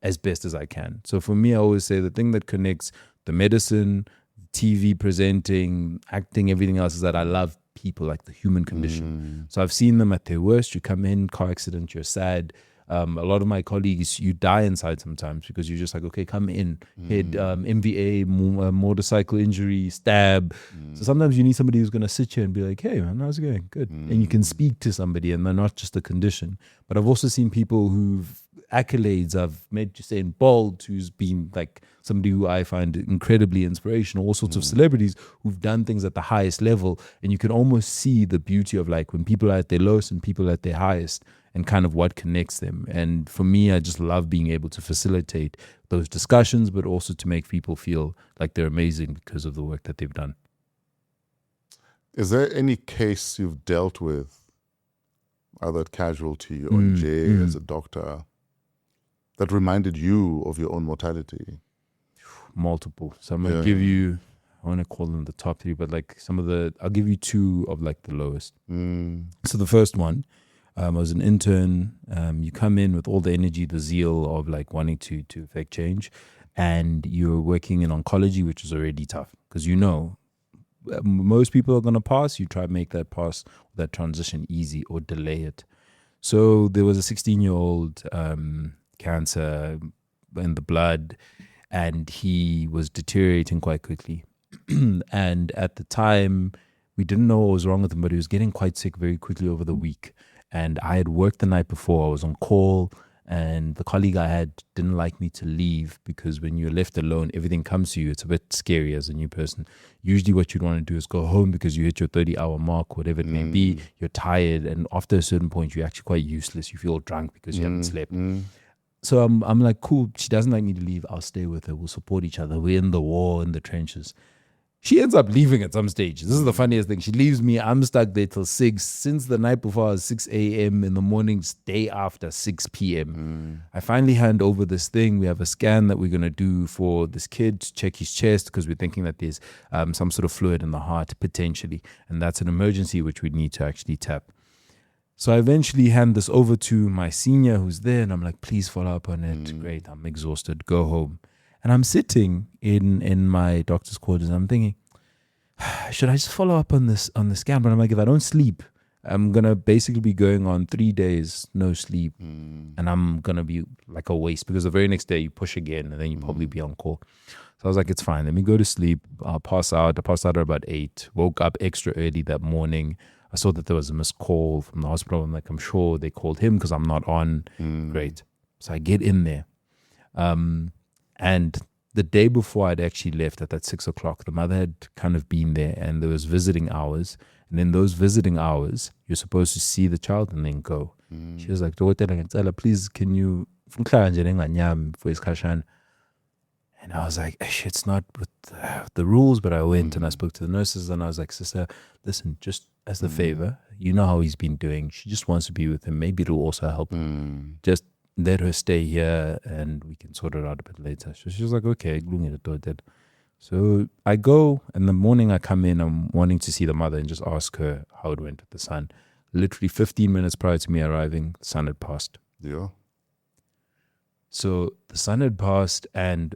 as best as I can. So for me, I always say the thing that connects the medicine, TV presenting, acting, everything else is that I love people, like the human condition. So I've seen them at their worst. You come in, car accident, you're sad. A lot of my colleagues, you die inside sometimes because you're just like, okay, come in, head, MVA, motorcycle injury, stab. So sometimes you need somebody who's going to sit here and be like, hey man, how's it going? Good. And you can speak to somebody and they're not just a condition. But I've also seen people who've accolades. I've met Usain Bolt, who's been like somebody who I find incredibly inspirational, all sorts of celebrities who've done things at the highest level. And you can almost see the beauty of like when people are at their lowest and people are at their highest, and kind of what connects them. And for me, I just love being able to facilitate those discussions, but also to make people feel like they're amazing because of the work that they've done. Is there any case you've dealt with, either at casualty or in jail as a doctor, that reminded you of your own mortality? Multiple. So I'm going to give you, I want to call them the top 3, but like I'll give you 2 of like the lowest. So the first one, I was an intern. You come in with all the energy, the zeal of like wanting to affect change, and you're working in oncology, which is already tough because most people are going to pass. You try to make that pass, that transition easy or delay it. So there was a 16-year-old cancer in the blood, and he was deteriorating quite quickly. And at the time, we didn't know what was wrong with him, but he was getting quite sick very quickly over the week. And I had worked the night before. I was on call, and the colleague I had didn't like me to leave because when you're left alone, everything comes to you. It's a bit scary as a new person. Usually what you'd want to do is go home because you hit your 30-hour mark, whatever it may be. You're tired, and after a certain point, you're actually quite useless. You feel drunk because you haven't slept. So I'm like, cool, she doesn't like me to leave. I'll stay with her. We'll support each other. We're in the war, in the trenches. She ends up leaving at some stage. This is the funniest thing. She leaves me. I'm stuck there till 6. Since the night before, I was 6 a.m. in the mornings, day after 6 p.m. I finally hand over this thing. We have a scan that we're going to do for this kid to check his chest because we're thinking that there's some sort of fluid in the heart, potentially. And that's an emergency which we need to actually tap. So I eventually hand this over to my senior who's there, and I'm like, please follow up on it. Great, I'm exhausted, go home. And I'm sitting in my doctor's quarters, and I'm thinking, should I just follow up on this scan? But I'm like, if I don't sleep, I'm gonna basically be going on 3 days no sleep, and I'm gonna be like a waste, because the very next day you push again, and then you probably be on call. So I was like, it's fine, let me go to sleep. I'll pass out. I passed out at about 8. Woke up extra early that morning. I saw that there was a missed call from the hospital. I'm like, I'm sure they called him because I'm not on. Great. So I get in there. And the day before I'd actually left at that 6 o'clock, the mother had kind of been there, and there was visiting hours. And in those visiting hours, you're supposed to see the child and then go. She was like, please, can you... And I was like, it's not with the rules, but I went and I spoke to the nurses, and I was like, sister, listen, just as the favor, you know how he's been doing. She just wants to be with him. Maybe it'll also help. Just let her stay here and we can sort it out a bit later. So she was like, okay. So I go, in the morning I come in, I'm wanting to see the mother and just ask her how it went with the son. Literally 15 minutes prior to me arriving, the son had passed. Yeah. So the son had passed, and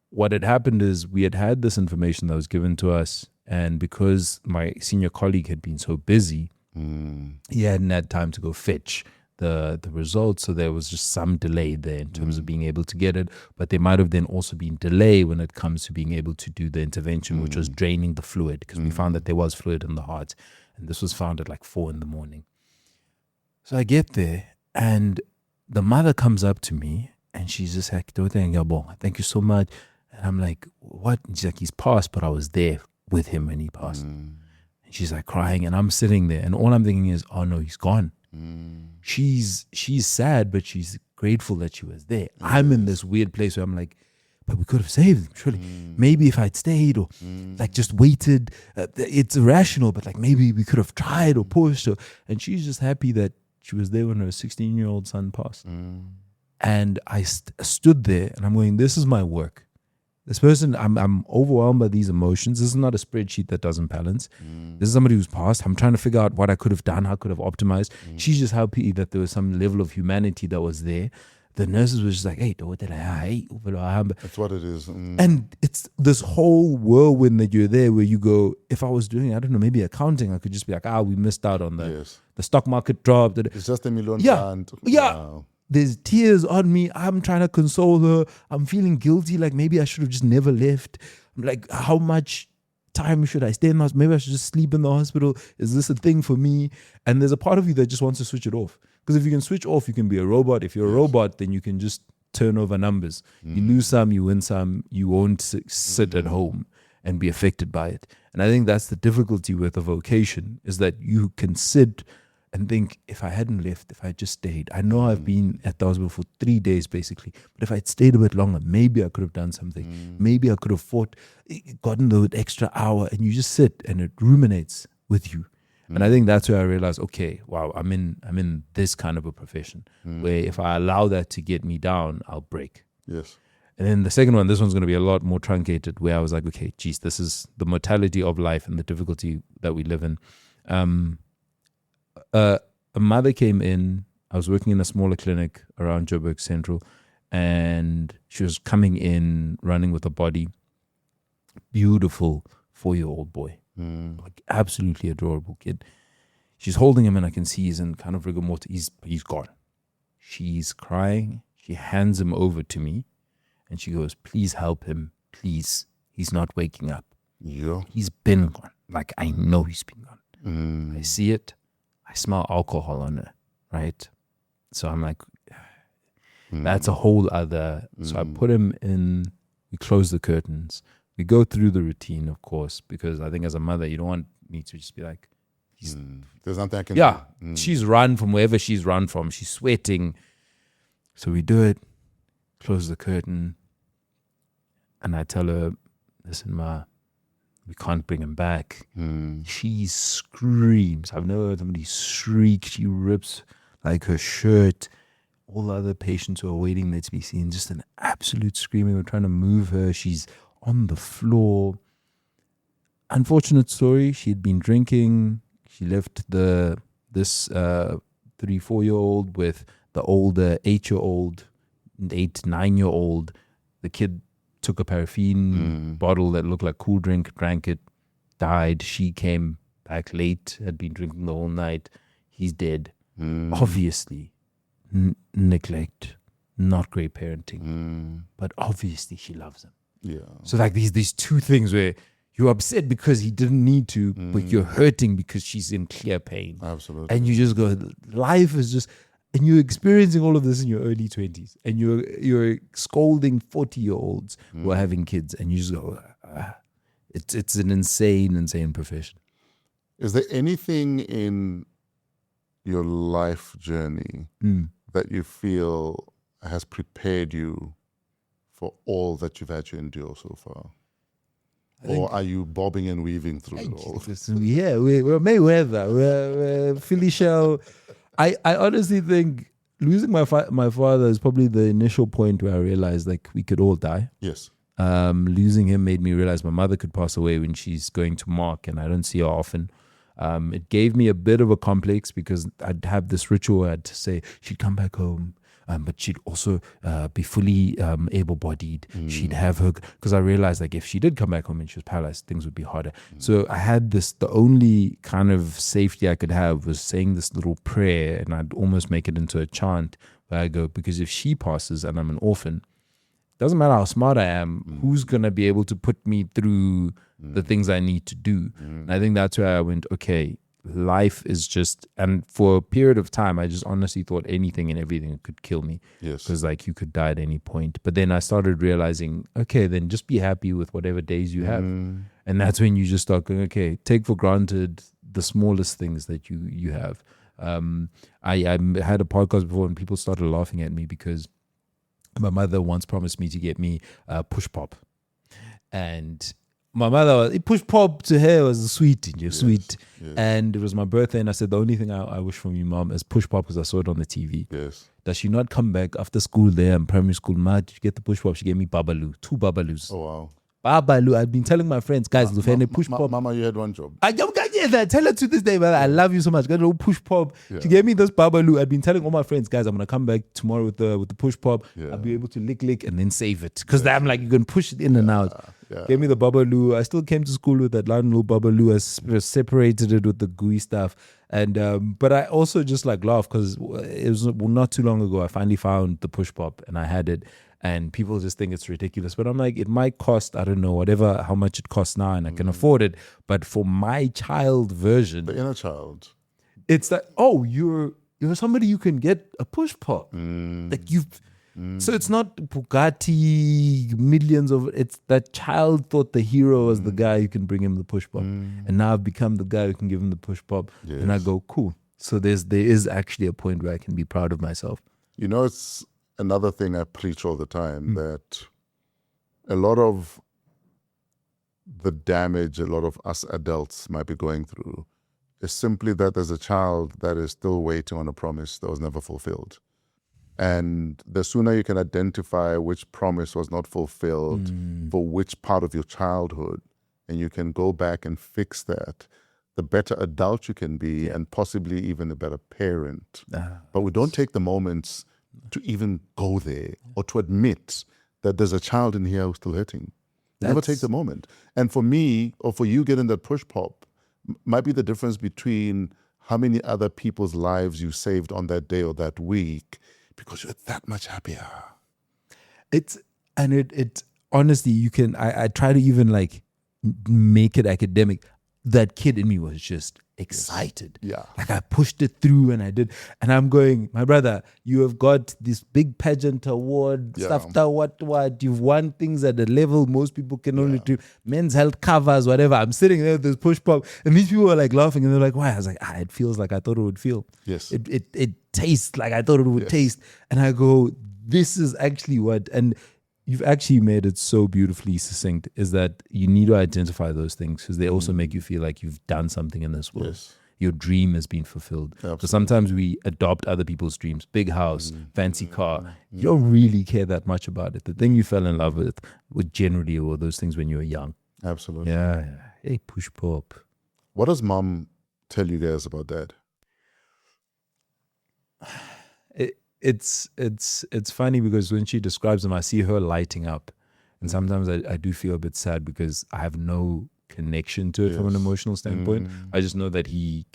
what had happened is we had this information that was given to us, and because my senior colleague had been so busy, he hadn't had time to go fetch the results, so there was just some delay there in terms of being able to get it. But there might have then also been delay when it comes to being able to do the intervention, which was draining the fluid, because we found that there was fluid in the heart, and this was found at like 4 a.m. So I get there, and the mother comes up to me, and she's just like, thank you so much. And I'm like, what? And she's like, he's passed, but I was there with him when he passed. And she's like crying, and I'm sitting there, and all I'm thinking is, oh no, he's gone. She's sad, but she's grateful that she was there. I'm in this weird place where I'm like, but we could have saved him, surely. Maybe if I'd stayed or like just waited. It's irrational, but like maybe we could have tried or pushed. And she's just happy that she was there when her 16-year-old son passed. And I stood there, and I'm going, this is my work. This person, I'm overwhelmed by these emotions. This is not a spreadsheet that doesn't balance. This is somebody who's passed. I'm trying to figure out what I could have done, how I could have optimized. She's just happy that there was some level of humanity that was there. The nurses were just like, hey, That's what it is. and it's this whole whirlwind that you're there where you go, if I was doing, I don't know, maybe accounting, I could just be like, we missed out on the stock market drop. It's just $1 million. Yeah. Wow. There's tears on me. I'm trying to console her. I'm feeling guilty. Like maybe I should have just never left. I'm like, how much time should I stay in the hospital? Maybe I should just sleep in the hospital. Is this a thing for me? And there's a part of you that just wants to switch it off. Because if you can switch off, you can be a robot. If you're a robot, then you can just turn over numbers. You lose some, you win some. You won't sit at home and be affected by it. And I think that's the difficulty with a vocation, is that you can sit and think, if I hadn't left, if I had just stayed, I know I've been at the hospital for 3 days basically, but if I'd stayed a bit longer, maybe I could have done something. Maybe I could have gotten the extra hour, and you just sit and it ruminates with you. And I think that's where I realized, okay, wow, I'm in this kind of a profession where if I allow that to get me down, I'll break. Yes. And then the second one, this one's going to be a lot more truncated, where I was like, okay, geez, this is the mortality of life and the difficulty that we live in. A mother came in. I was working in a smaller clinic around Joburg Central, and she was coming in running with a body. Beautiful 4-year-old boy, like absolutely adorable kid. She's holding him, and I can see he's in kind of rigor mortis. He's gone. She's crying. She hands him over to me, and she goes, "Please help him, please. He's not waking up. Yeah. He's been gone. Like I know he's been gone. I see it. I smell alcohol on her, right? So I'm like, that's a whole other. So I put him in, we close the curtains. We go through the routine, of course, because I think as a mother, you don't want me to just be like, there's nothing I can do. She's run from wherever she's run from. She's sweating. So we do it, close the curtain. And I tell her, listen, Ma, we can't bring him back. She screams. I've never heard somebody shriek. She rips like her shirt. All the other patients who are waiting there to be seen, just an absolute screaming. We're trying to move her. She's on the floor. Unfortunate story. She had been drinking. She left the this 3-4-year-old with the older 8-year-old, 9-year-old. The kid took a paraffin bottle that looked like cool drink, drank it, died. She came back late, had been drinking the whole night. He's dead. Obviously, neglect, not great parenting, but obviously she loves him. Yeah. So like these two things where you're upset because he didn't need to, but you're hurting because she's in clear pain. Absolutely. And you just go, life is just, and you're experiencing all of this in your early 20s, and you're scolding 40-year-olds who are having kids, and you just go, it's an insane profession. Is there anything in your life journey that you feel has prepared you for all that you've had to endure so far? Or are you bobbing and weaving through it all? Yeah, we're Mayweather. We're Philly Shell. I honestly think losing my father is probably the initial point where I realized like we could all die. Yes. Losing him made me realize my mother could pass away when she's going to Mark, and I don't see her often. It gave me a bit of a complex because I'd have this ritual. I'd say she'd come back home, but she'd also be fully able-bodied. She'd have her, because I realized like if she did come back home and she was paralyzed, things would be harder. So I had this, the only kind of safety I could have was saying this little prayer, and I'd almost make it into a chant where I go, because if she passes and I'm an orphan, doesn't matter how smart I am, who's going to be able to put me through the things I need to do? And I think that's where I went, okay, life is just, and for a period of time, I just honestly thought anything and everything could kill me. Yes. Because like you could die at any point. But then I started realizing, okay, then just be happy with whatever days you have. And that's when you just start going, okay, take for granted the smallest things that you have. I had a podcast before and people started laughing at me because my mother once promised me to get me push pop, and my mother, push pop to her was a sweet, sweet. Yes. And it was my birthday, and I said the only thing I wish from you, mom, is push pop, because I saw it on the TV. Yes. Does she not come back after school there in primary school? Ma, did you get the push pop? She gave me Babalu, 2 Babalus. Oh wow. Babalu. I've been telling my friends, guys, push pop. Mama, you had one job. I tell her to this day, man, I love you so much. Got a little push pop. Yeah. She gave me this Babalu. I'd been telling all my friends, guys, I'm gonna come back tomorrow with the push pop. Yeah. I'll be able to lick and then save it, because I'm like, you can push it in and out. Yeah. Gave me the Babalu. I still came to school with that little Babalu. I separated it with the gooey stuff. And but I also just like laugh because it was not too long ago I finally found the push pop and I had it. And people just think it's ridiculous. But I'm like, it might cost, I don't know, how much it costs now, and I can afford it. But for my child version, the inner child, it's that, oh, you're somebody you can get a push pop. Like so it's not Bugatti, millions of, it's that child thought the hero was the guy who can bring him the push pop. And now I've become the guy who can give him the push pop. Yes. And I go, cool. So there is actually a point where I can be proud of myself. You know, it's another thing I preach all the time, that a lot of the damage a lot of us adults might be going through is simply that there's a child that is still waiting on a promise that was never fulfilled. And the sooner you can identify which promise was not fulfilled for which part of your childhood, and you can go back and fix that, the better adult you can be, and possibly even a better parent. But we don't take the moments to even go there or to admit that there's a child in here who's still hurting. Never take the moment. And for me, or for you getting that push pop, might be the difference between how many other people's lives you saved on that day or that week, because you're that much happier. It honestly, you can, I try to even like make it academic. That kid in me was just excited. Yes. Yeah. Like I pushed it through and I did. And I'm going, my brother, you have got this big pageant award, stuff, what. You've won things at a level most people can only do. Men's health covers, whatever. I'm sitting there with this push pop. And these people were like laughing and they're like, why? I was like, it feels like I thought it would feel. Yes. It tastes like I thought it would taste. And I go, this is actually what, and you've actually made it so beautifully succinct, is that you need to identify those things because they also make you feel like you've done something in this world. Yes. Your dream has been fulfilled. Absolutely. So sometimes we adopt other people's dreams, big house, fancy car. You don't really care that much about it. The thing you fell in love with generally were those things when you were young. Absolutely. Yeah. Hey, push pop. What does mom tell you guys about dad? It's funny because when she describes him, I see her lighting up, and sometimes I do feel a bit sad because I have no connection to it from an emotional standpoint. I just know that he's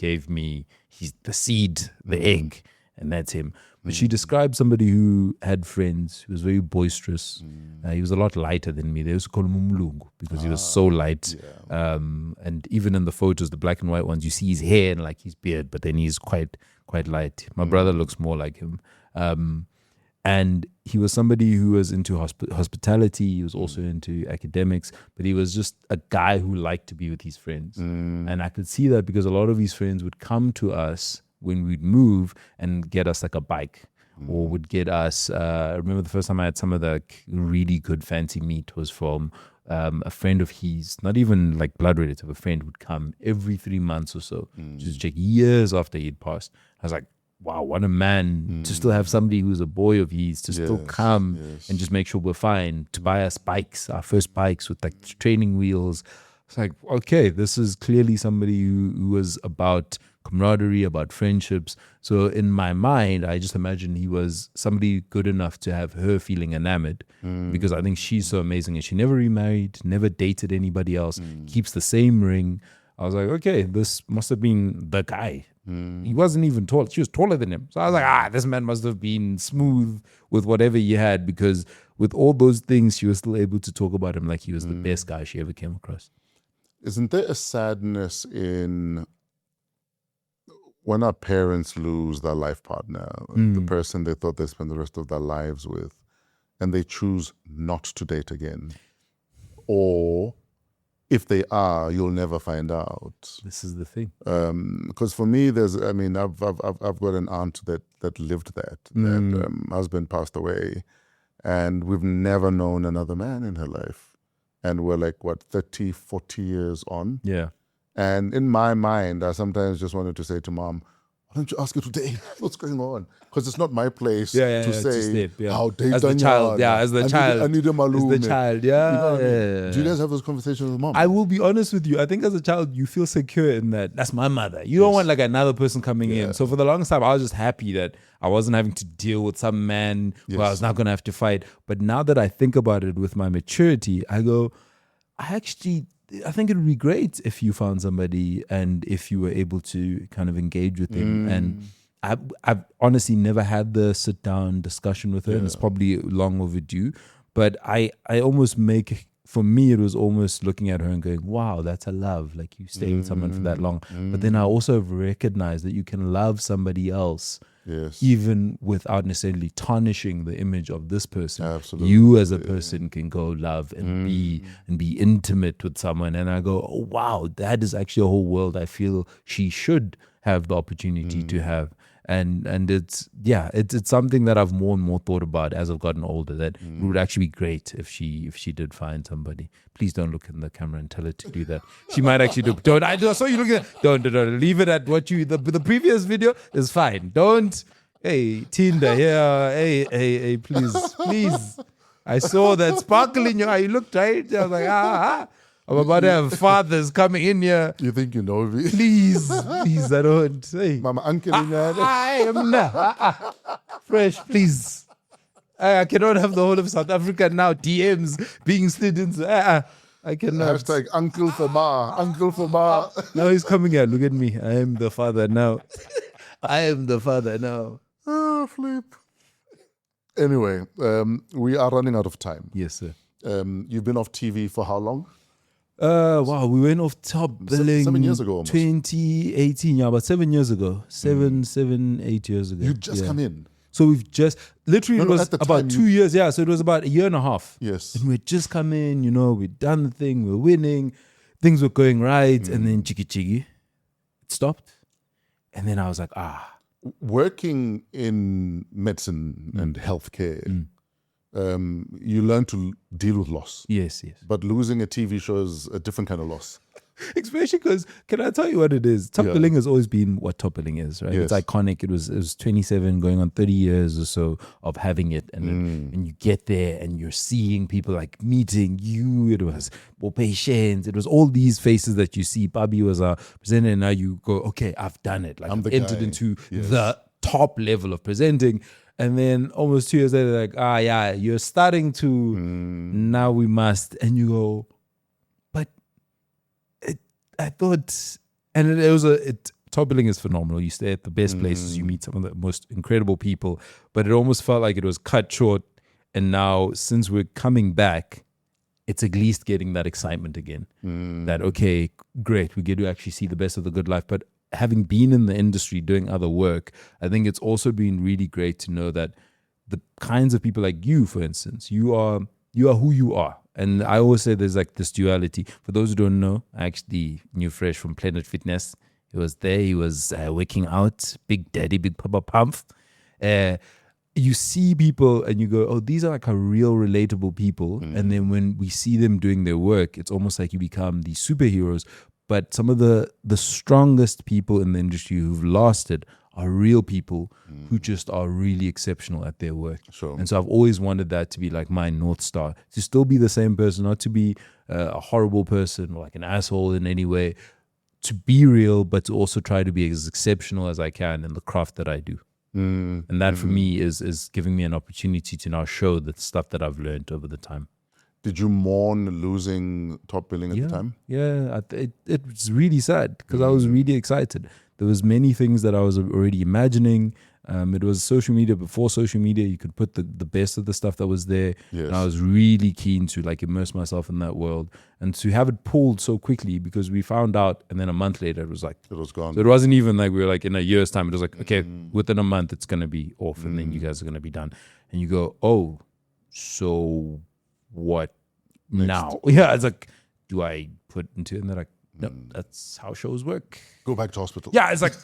the seed, the egg, and that's him. But she described somebody who had friends, who was very boisterous. He was a lot lighter than me. They used to call him Umlungu because he was so light. Yeah. And even in the photos, the black and white ones, you see his hair and like his beard, but then he's quite light. My brother looks more like him. And he was somebody who was into hospitality. He was also into academics, but he was just a guy who liked to be with his friends. And I could see that because a lot of his friends would come to us when we'd move and get us like a bike or would get us, I remember the first time I had some of the really good fancy meat was from a friend of his, not even like blood relative, a friend would come every 3 months or so, just check years after he'd passed. I was like, wow, what a man to still have somebody who's a boy of his to still come and just make sure we're fine, to buy us bikes, our first bikes with like training wheels. It's like, okay, this is clearly somebody who was about camaraderie, about friendships. So in my mind, I just imagine he was somebody good enough to have her feeling enamored because I think she's so amazing and she never remarried, never dated anybody else, keeps the same ring. I was like, okay, this must have been the guy. He wasn't even tall. She was taller than him. So I was like, this man must have been smooth with whatever he had because with all those things, she was still able to talk about him like he was the best guy she ever came across. Isn't there a sadness in when our parents lose their life partner, the person they thought they'd spend the rest of their lives with, and they choose not to date again? Or if they are, you'll never find out. This is the thing. Because for me, I've got an aunt that lived that. That husband passed away, and we've never known another man in her life. And we're like, 30, 40 years on? Yeah. And in my mind, I sometimes just wanted to say to Mom, why don't you ask her today what's going on? Because it's not my place to say how Dave as the child. Yeah, as the child. I need a malume. As the child, yeah. You know what I mean? Do you guys have those conversations with Mom? I will be honest with you. I think as a child, you feel secure in that. That's my mother. You don't want like another person coming in. So for the longest time, I was just happy that I wasn't having to deal with some man who I was not going to have to fight. But now that I think about it with my maturity, I go, I think it would be great if you found somebody and if you were able to kind of engage with him. And I've honestly never had the sit down discussion with her, and it's probably long overdue. But I almost for me, it was almost looking at her and going, wow, that's a love. Like you stay with someone for that long. But then I also recognize that you can love somebody else even without necessarily tarnishing the image of this person. Absolutely. You as a person can go love and be intimate with someone. And I go, oh, wow, that is actually a whole world I feel she should have the opportunity to have. And it's something that I've more and more thought about as I've gotten older, that it would actually be great if she did find somebody. Please don't look in the camera and tell her to do that. She might actually do. Don't. I saw you looking at. Don't. Leave it at what you. The previous video is fine. Don't. Hey, Tinder. Yeah. Hey. Please. I saw that sparkle in your eye. You looked right. I was like, I'm about to have fathers coming in here. You think you know me? Please, I don't. Hey. Mama, uncle in there. I am not. Fresh, please. I cannot have the whole of South Africa now. DMs being slid into. I cannot. Hashtag Uncle Fama. Now he's coming here. Look at me. I am the father now. Oh, flip. Anyway, we are running out of time. Yes, sir. You've been off TV for how long? Wow, we went off top billing 7 years ago almost. 2018, about 7 years ago. 8 years ago. You just come in. So we've just, literally it was about 2 years, so it was about a year and a half. Yes. And we'd just come in, we'd done the thing, we're winning, things were going right, and then chiki, it stopped. And then I was like, Working in medicine and healthcare, you learn to deal with loss. Yes. But losing a TV show is a different kind of loss. Especially because, can I tell you what it is? Top billing has always been what top billing is, right? Yes. It's iconic. It was 27 going on 30 years or so of having it. And you get there and you're seeing people like meeting you. It was patients. It was all these faces that you see. Bobby was our presenter, and now you go, okay, I've done it. Like I've entered into top level of presenting. And then almost 2 years later, like, yeah, you're starting to, now we must. And you go, but I thought, and top billing is phenomenal. You stay at the best places, you meet some of the most incredible people, but it almost felt like it was cut short. And now, since we're coming back, it's at least getting that excitement again. That, okay, great, we get to actually see the best of the good life. But having been in the industry doing other work, I think it's also been really great to know that the kinds of people like you, for instance, you are who you are. And I always say there's like this duality. For those who don't know, I actually knew Fresh from Planet Fitness. He was there. He was working out, Big Daddy, Big Papa Pump. You see people and you go, oh, these are like a real relatable people. And then when we see them doing their work, it's almost like you become these superheroes. But some of the strongest people in the industry who've lasted are real people who just are really exceptional at their work. Sure. And so I've always wanted that to be like my North Star, to still be the same person, not to be a horrible person or like an asshole in any way, to be real, but to also try to be as exceptional as I can in the craft that I do. And that for me is giving me an opportunity to now show the stuff that I've learned over the time. Did you mourn losing top billing at the time? Yeah, it was really sad because I was really excited. There was many things that I was already imagining. It was social media. Before social media, you could put the best of the stuff that was there. Yes. And I was really keen to like immerse myself in that world and to have it pulled so quickly because we found out and then a month later it was like, It was gone. so it wasn't even like we were like in a year's time. It was like, okay, within a month it's going to be off and then you guys are going to be done. And you go, oh, so what now? Yeah, it's like, do I put into it? And they're like, no, that's how shows work. Go back to hospital. Yeah, it's like,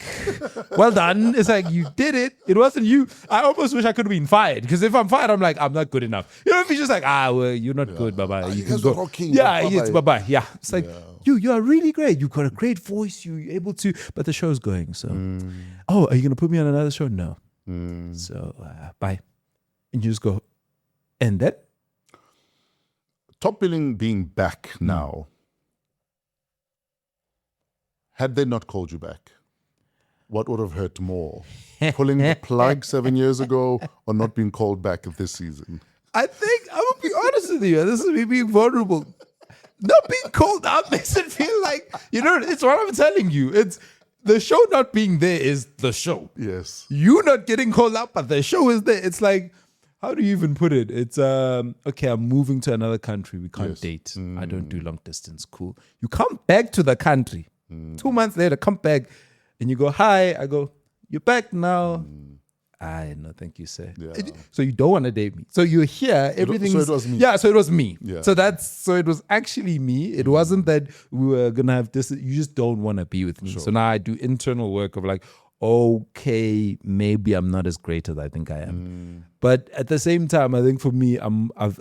well done. It's like, you did it. It wasn't you. I almost wish I could have been fired because if I'm fired, I'm like, I'm not good enough. You know, if you're just like, well, you're not good, bye-bye. You can go. Rocking, Yeah, bye-bye. it's bye-bye. Yeah, it's like, you are really great. You've got a great voice. You're able to, but the show's going. So, oh, are you going to put me on another show? No. So, bye. And you just go, and then? Top billing being back now, had they not called you back, what would have hurt more? Pulling the plug 7 years ago or not being called back this season? I think, I'm going to be honest with you. This is me being vulnerable. Not being called up makes it feel like, it's what I'm telling you. It's the show not being there is the show. Yes. You not getting called up, but the show is there. It's like, how do you even put it? It's, okay, I'm moving to another country. We can't date. I don't do long distance. Cool. You come back to the country. 2 months later, come back and you go, hi. I go, you're back now. No, thank you, sir. Yeah. So you don't want to date me. So you're here. Everything's. So it was me. Yeah, so it was me. Yeah. So it was actually me. It wasn't that we were going to have this. You just don't want to be with me. Sure. So now I do internal work of like, okay, maybe I'm not as great as I think I am. But at the same time, I think for me,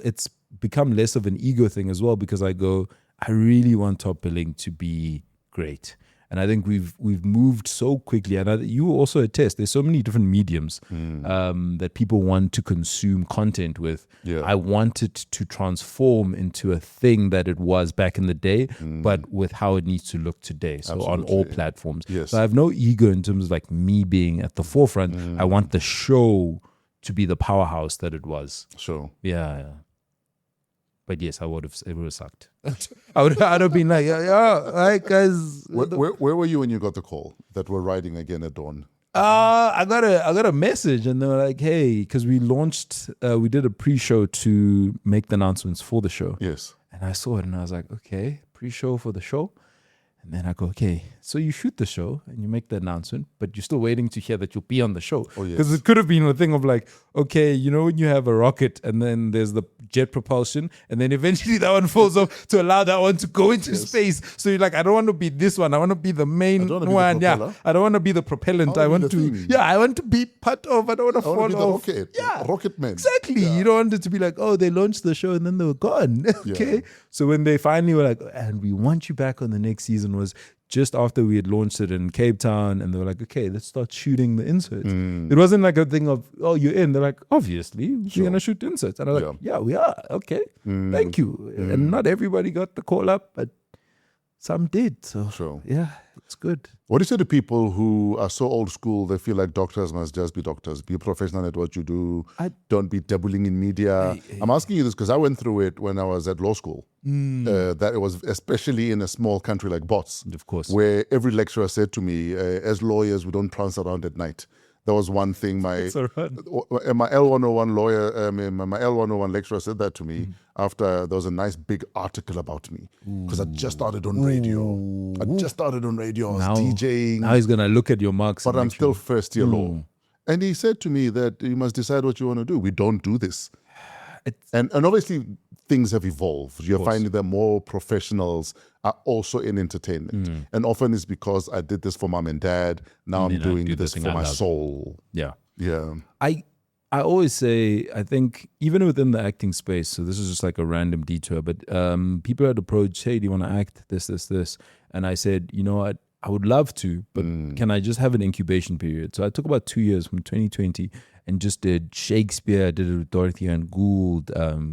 it's become less of an ego thing as well because I go, I really want top billing to be great. And I think we've moved so quickly. And you also attest, there's so many different mediums that people want to consume content with. Yeah. I want it to transform into a thing that it was back in the day, but with how it needs to look today. So on all platforms. Yes. So I have no ego in terms of like me being at the forefront. I want the show to be the powerhouse that it was. Sure. Yeah. But yes, it would have sucked. I'd have been like, yeah, right, guys. Where were you when you got the call that we're riding again at dawn? I got a message and they were like, hey, because we launched, we did a pre-show to make the announcements for the show. Yes. And I saw it and I was like, okay, pre-show for the show. And then I go, okay, so you shoot the show and you make the announcement, but you're still waiting to hear that you'll be on the show. Oh, yes. Because it could have been a thing of like, okay, you know, when you have a rocket and then there's the jet propulsion and then eventually that one falls off to allow that one to go into space. So you're like, I don't want to be this one. I want to be the main one. Yeah, I don't want to be the propellant. I want to be part of, I don't want to fall off. The rocket. Yeah. Rocket man. Exactly. Yeah. You don't want it to be like, oh, they launched the show and then they were gone. Okay. Yeah. So when they finally were like, and we want you back on the next season was just after we had launched it in Cape Town and they were like, okay, let's start shooting the inserts. It wasn't like a thing of, oh, you're in. They're like, obviously, we're going to shoot inserts. And I was like, yeah, we are. Okay. Thank you. And not everybody got the call up, but some did. So Sure. yeah, it's good. What do you say to people who are so old school, they feel like doctors must just be doctors, be a professional at what you do, don't be dabbling in media? I'm asking you this because I went through it when I was at law school. That it was especially in a small country like Bots, Of course. where every lecturer said to me, as lawyers, we don't prance around at night. That was one thing my L101 lawyer, my L101 lecturer said that to me after there was a nice big article about me because I just started on radio. I was DJing. Now he's gonna look at your marks. But and I'm make still sure- first year law. And he said to me that you must decide what you want to do. We don't do this. And obviously things have evolved. You're finding that more professionals are also in entertainment. And often it's because I did this for mom and dad. Now I'm then I doing do the this thing for I my love. soul. Yeah. Yeah. I always say, I think even within the acting space, so this is just like a random detour, but people had approached, hey, do you want to act this? And I said, you know what, I would love to, but can I just have an incubation period? So I took about 2 years from 2020 and just did Shakespeare, I did it with Dorothy Ann Gould,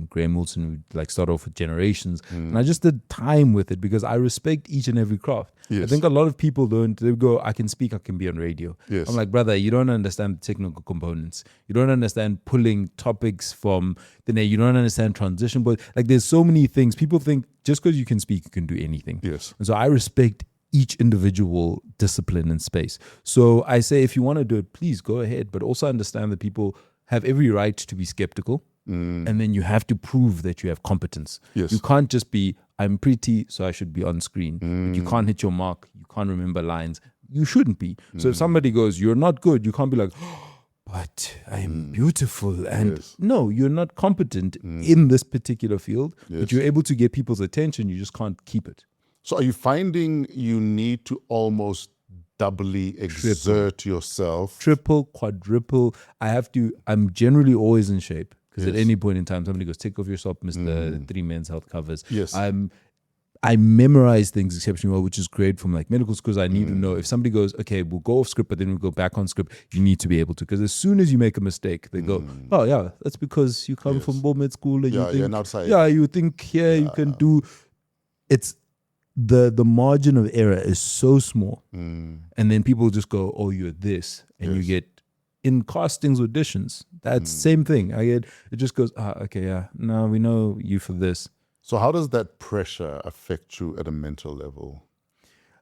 Graham Wilson, would like start off with Generations. And I just did time with it because I respect each and every craft. I Yes. think a lot of people don't, they go, I can speak, I can be on radio. Yes. I'm like, brother, you don't understand the technical components. You don't understand pulling topics from the net. You don't understand transition. But like, there's so many things. People think just because you can speak, you can do anything. Yes. And so I respect each individual discipline and space. So I say, if you want to do it, please go ahead. But also understand that people have every right to be skeptical. And then you have to prove that you have competence. Yes. You can't just be, I'm pretty, so I should be on screen. But you can't hit your mark. You can't remember lines. You shouldn't be. So if somebody goes, you're not good, you can't be like, but I am beautiful. And Yes. no, you're not competent in this particular field, Yes. but you're able to get people's attention. You just can't keep it. So are you finding you need to almost doubly exert yourself? Triple, quadruple. I'm generally always in shape. Because at Yes. any point in time, somebody goes, take off your shop, Mr. 3 Men's Health Covers. Yes. I memorize things exceptionally well, which is great from like medical schools. I need to know if somebody goes, okay, we'll go off script, but then we'll go back on script. You need to be able to, because as soon as you make a mistake, they go, oh yeah, that's because you come from Bull Med School and Yeah, you you're think, an outsider. yeah, you think here you can do. It's the margin of error is so small, and then people just go, oh, you're this, and you get. In castings, auditions, that's same thing. It just goes, okay, yeah, no, we know you for this. So how does that pressure affect you at a mental level?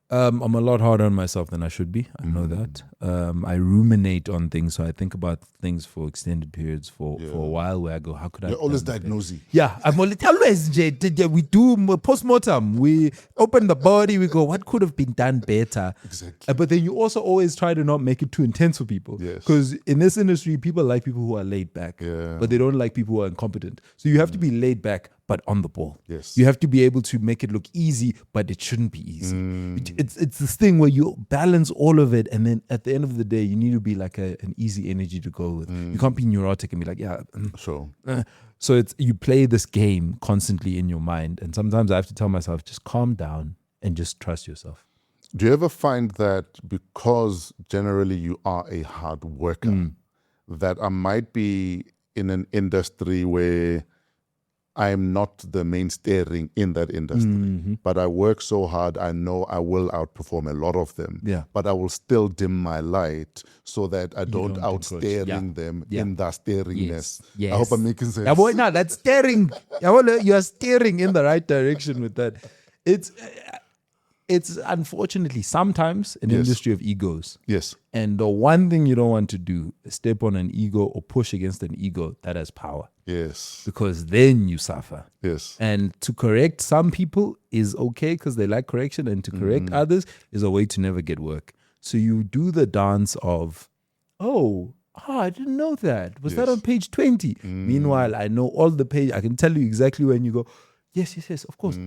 I'm a lot harder on myself than I should be. I know that. I ruminate on things, so I think about things for extended periods for a while. Where I go, how could I? You're always done this? diagnosing. Yeah, I'm always. We do post-mortem. We open the body. We go, what could have been done better? Exactly. But then you also always try to not make it too intense for people. Yes. Because in this industry, people like people who are laid back. Yeah. But they don't like people who are incompetent. So you have to be laid back, but on the ball. Yes. You have to be able to make it look easy, but it shouldn't be easy. It's this thing where you balance all of it, and then at the end of the day, you need to be like an easy energy to go with. You can't be neurotic and be like, yeah. Sure. So it's you play this game constantly in your mind, and sometimes I have to tell myself, just calm down and just trust yourself. Do you ever find that because generally you are a hard worker, that I might be in an industry where I am not the main steering in that industry, but I work so hard, I know I will outperform a lot of them, Yeah. but I will still dim my light so that I don't don't outstaring encroach. them Yeah. in that staringness. Yes. I hope I'm making sense. Yeah, boy, no, that's steering. Yeah, well, you are steering in the right direction with that. It's unfortunately sometimes an industry of egos. Yes. And the one thing you don't want to do is step on an ego or push against an ego that has power, Yes. because then you suffer. Yes. And to correct some people is okay because they like correction, and to correct others is a way to never get work. So you do the dance of, I didn't know that. Was that Yes. on page 20? Meanwhile, I know all the page. I can tell you exactly when you go, yes, of course.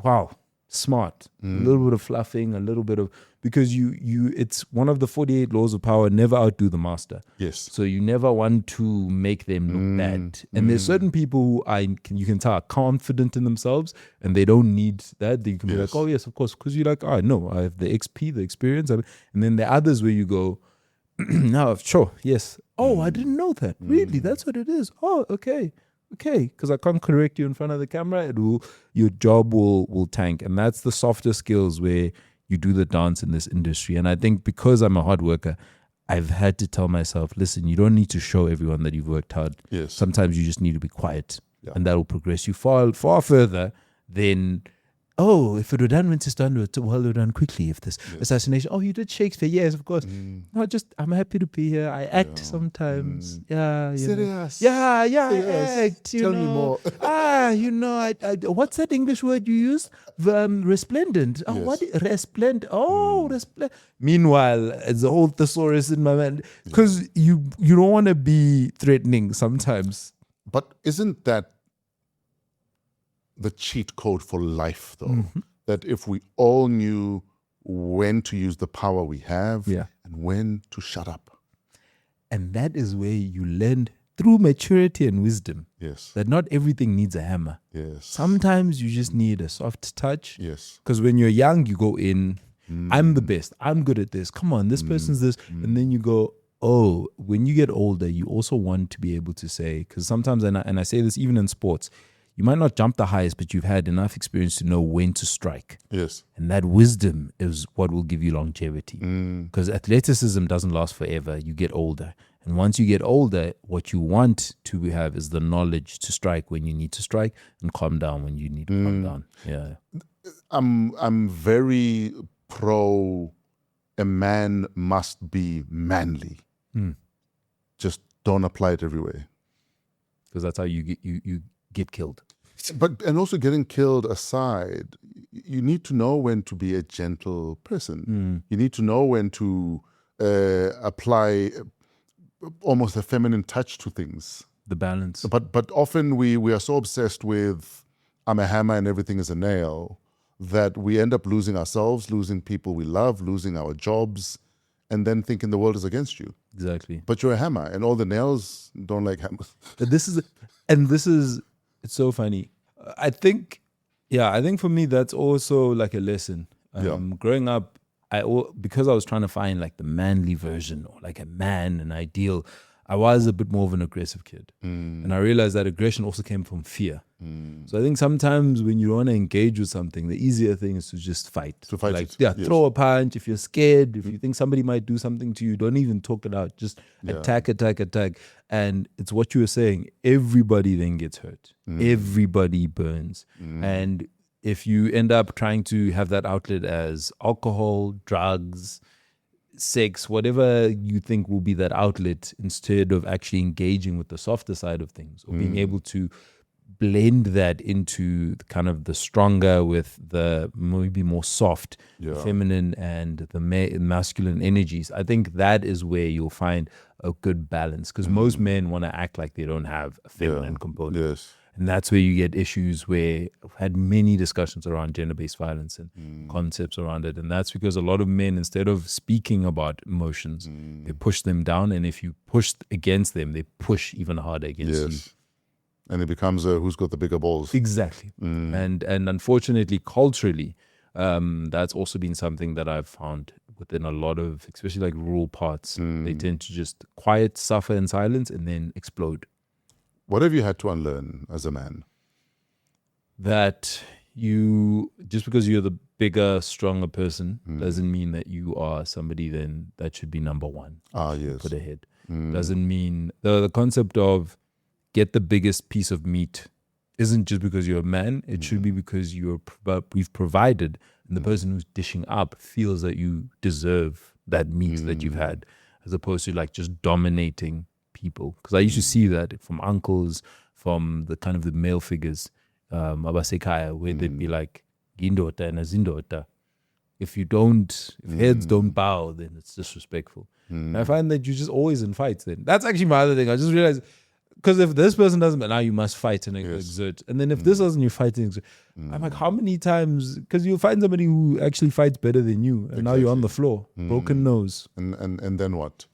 Wow. Smart. A little bit of fluffing, a little bit of, because it's one of the 48 laws of power, never outdo the master. Yes. So you never want to make them look bad. And there's certain people who you can tell are confident in themselves and they don't need that. They can be like, oh yes, of course. Because you're like, no, I have the XP, the experience. And then there are others where you go, no, sure, yes. Oh, I didn't know that. Really? That's what it is. Oh, okay. okay, because I can't correct you in front of the camera, your job will tank. And that's the softer skills where you do the dance in this industry. And I think because I'm a hard worker, I've had to tell myself, listen, you don't need to show everyone that you've worked hard. Yes. Sometimes you just need to be quiet, Yeah. and that will progress you far further than, oh, if it were done when it's done, well, it were done quickly. If this assassination, oh, you did Shakespeare, yes, of course. No, I'm happy to be here. I act sometimes. Yeah, you know. Serious. Yeah, Serious. I act. You Tell know. me more. I what's that English word you used? Resplendent. Oh, Yes. what? Resplendent. Oh, resplendent. Meanwhile, it's a whole thesaurus in my mind, because you don't want to be threatening sometimes. But isn't that the cheat code for life, though? Mm-hmm. That if we all knew when to use the power we have Yeah. and when to shut up. And that is where you learn through maturity and wisdom Yes. that not everything needs a hammer. Yes. Sometimes you just need a soft touch. Yes. Because when you're young, you go in, I'm the best. I'm good at this. Come on, this person's this. And then you go, oh, when you get older, you also want to be able to say, because sometimes, and I say this even in sports, you might not jump the highest, but you've had enough experience to know when to strike. Yes. And that wisdom is what will give you longevity. Because athleticism doesn't last forever. You get older. And once you get older, what you want to have is the knowledge to strike when you need to strike and calm down when you need to calm down. Yeah. I'm very pro a man must be manly. Just don't apply it everywhere. Because that's how you get killed. But and also getting killed aside, you need to know when to be a gentle person. You need to know when to apply almost a feminine touch to things. The balance. But often we are so obsessed with I'm a hammer and everything is a nail that we end up losing ourselves, losing people we love, losing our jobs, and then thinking the world is against you. Exactly. But you're a hammer, and all the nails don't like hammers. It's so funny. I think for me, that's also like a lesson. Growing up, because I was trying to find like the manly version or like a man, an ideal, I was a bit more of an aggressive kid. And I realized that aggression also came from fear. So I think sometimes when you want to engage with something, the easier thing is to just fight. To fight like, it, yeah, yes. throw a punch. If you're scared, if you think somebody might do something to you, don't even talk it out. Just attack. And it's what you were saying. Everybody then gets hurt. Everybody burns. And if you end up trying to have that outlet as alcohol, drugs, sex, whatever you think will be that outlet, instead of actually engaging with the softer side of things or being able to blend that into kind of the stronger with the maybe more soft, feminine and the masculine energies, I think that is where you'll find a good balance, because most men want to act like they don't have a feminine component. Yes. And that's where you get issues where I've had many discussions around gender-based violence and concepts around it. And that's because a lot of men, instead of speaking about emotions, they push them down. And if you push against them, they push even harder against you. And it becomes who's got the bigger balls. Exactly. And unfortunately, culturally, that's also been something that I've found within a lot of, especially like rural parts. They tend to just quiet, suffer in silence, and then explode. What have you had to unlearn as a man? That you, just because you're the bigger, stronger person, doesn't mean that you are somebody then that should be number one. Ah, yes. Put ahead. Doesn't mean the concept of get the biggest piece of meat isn't just because you're a man. It should be because we've provided, and the person who's dishing up feels that you deserve that meat that you've had, as opposed to like just dominating people. Because I used to see that from uncles, from the kind of the male figures, abasekhaya, where they'd be like indota and azindota. If heads don't bow, then it's disrespectful. And I find that you're just always in fights then. That's actually my other thing. I just realized, because if this person doesn't, now you must fight and exert. And then if this doesn't, you're fighting. I'm like, how many times? Because you'll find somebody who actually fights better than you, and now you're on the floor, broken nose. And then what?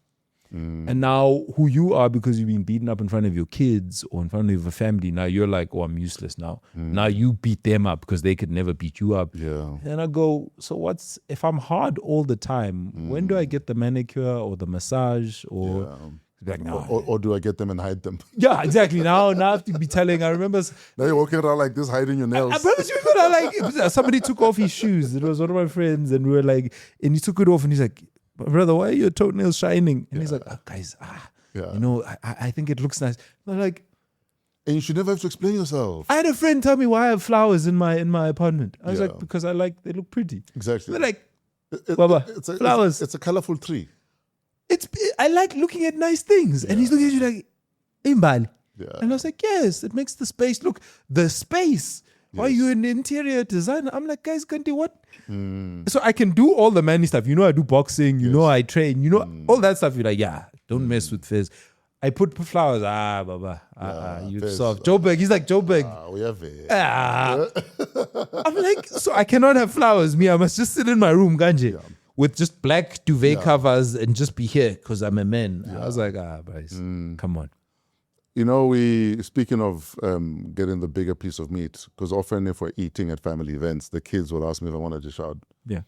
And now who you are, because you've been beaten up in front of your kids or in front of your family, now you're like, oh, I'm useless now. Now you beat them up because they could never beat you up. Yeah. And I go, so if I'm hard all the time, when do I get the manicure or the massage? Or Like, no. Or do I get them and hide them? Yeah, exactly. Now I have to be telling. I remember Now you're walking around like this, hiding your nails. I promise you, but like somebody took off his shoes. It was one of my friends, and we were like, and he took it off, and he's like, "Brother, why are your toenails shining?" And he's like, oh, "Guys, Yeah. you know, I think it looks nice." And I'm like, And you should never have to explain yourself. I had a friend tell me why I have flowers in my apartment. I was Yeah. like, because I like they look pretty. Exactly. They're like, It- Baba, flowers. It's a colorful tree. I like looking at nice things, and he's looking at you like, "Imbali." Yeah. And I was like, yes, it makes the space look the space. Why are you an interior designer? I'm like, guys, can't do what? So I can do all the manly stuff. You know, I do boxing. You know, I train. You know, all that stuff. You're like, yeah, don't mess with Fizz. I put flowers. Baba. You Fizz. soft. Joburg. He's like, Joburg. We have it. I'm like, so I cannot have flowers. Me, I must just sit in my room, Ganje, with just black duvet covers and just be here because I'm a man. I was like, boys, come on. You know, speaking of getting the bigger piece of meat, because often if we're eating at family events, the kids will ask me if I want to dish out. Yeah.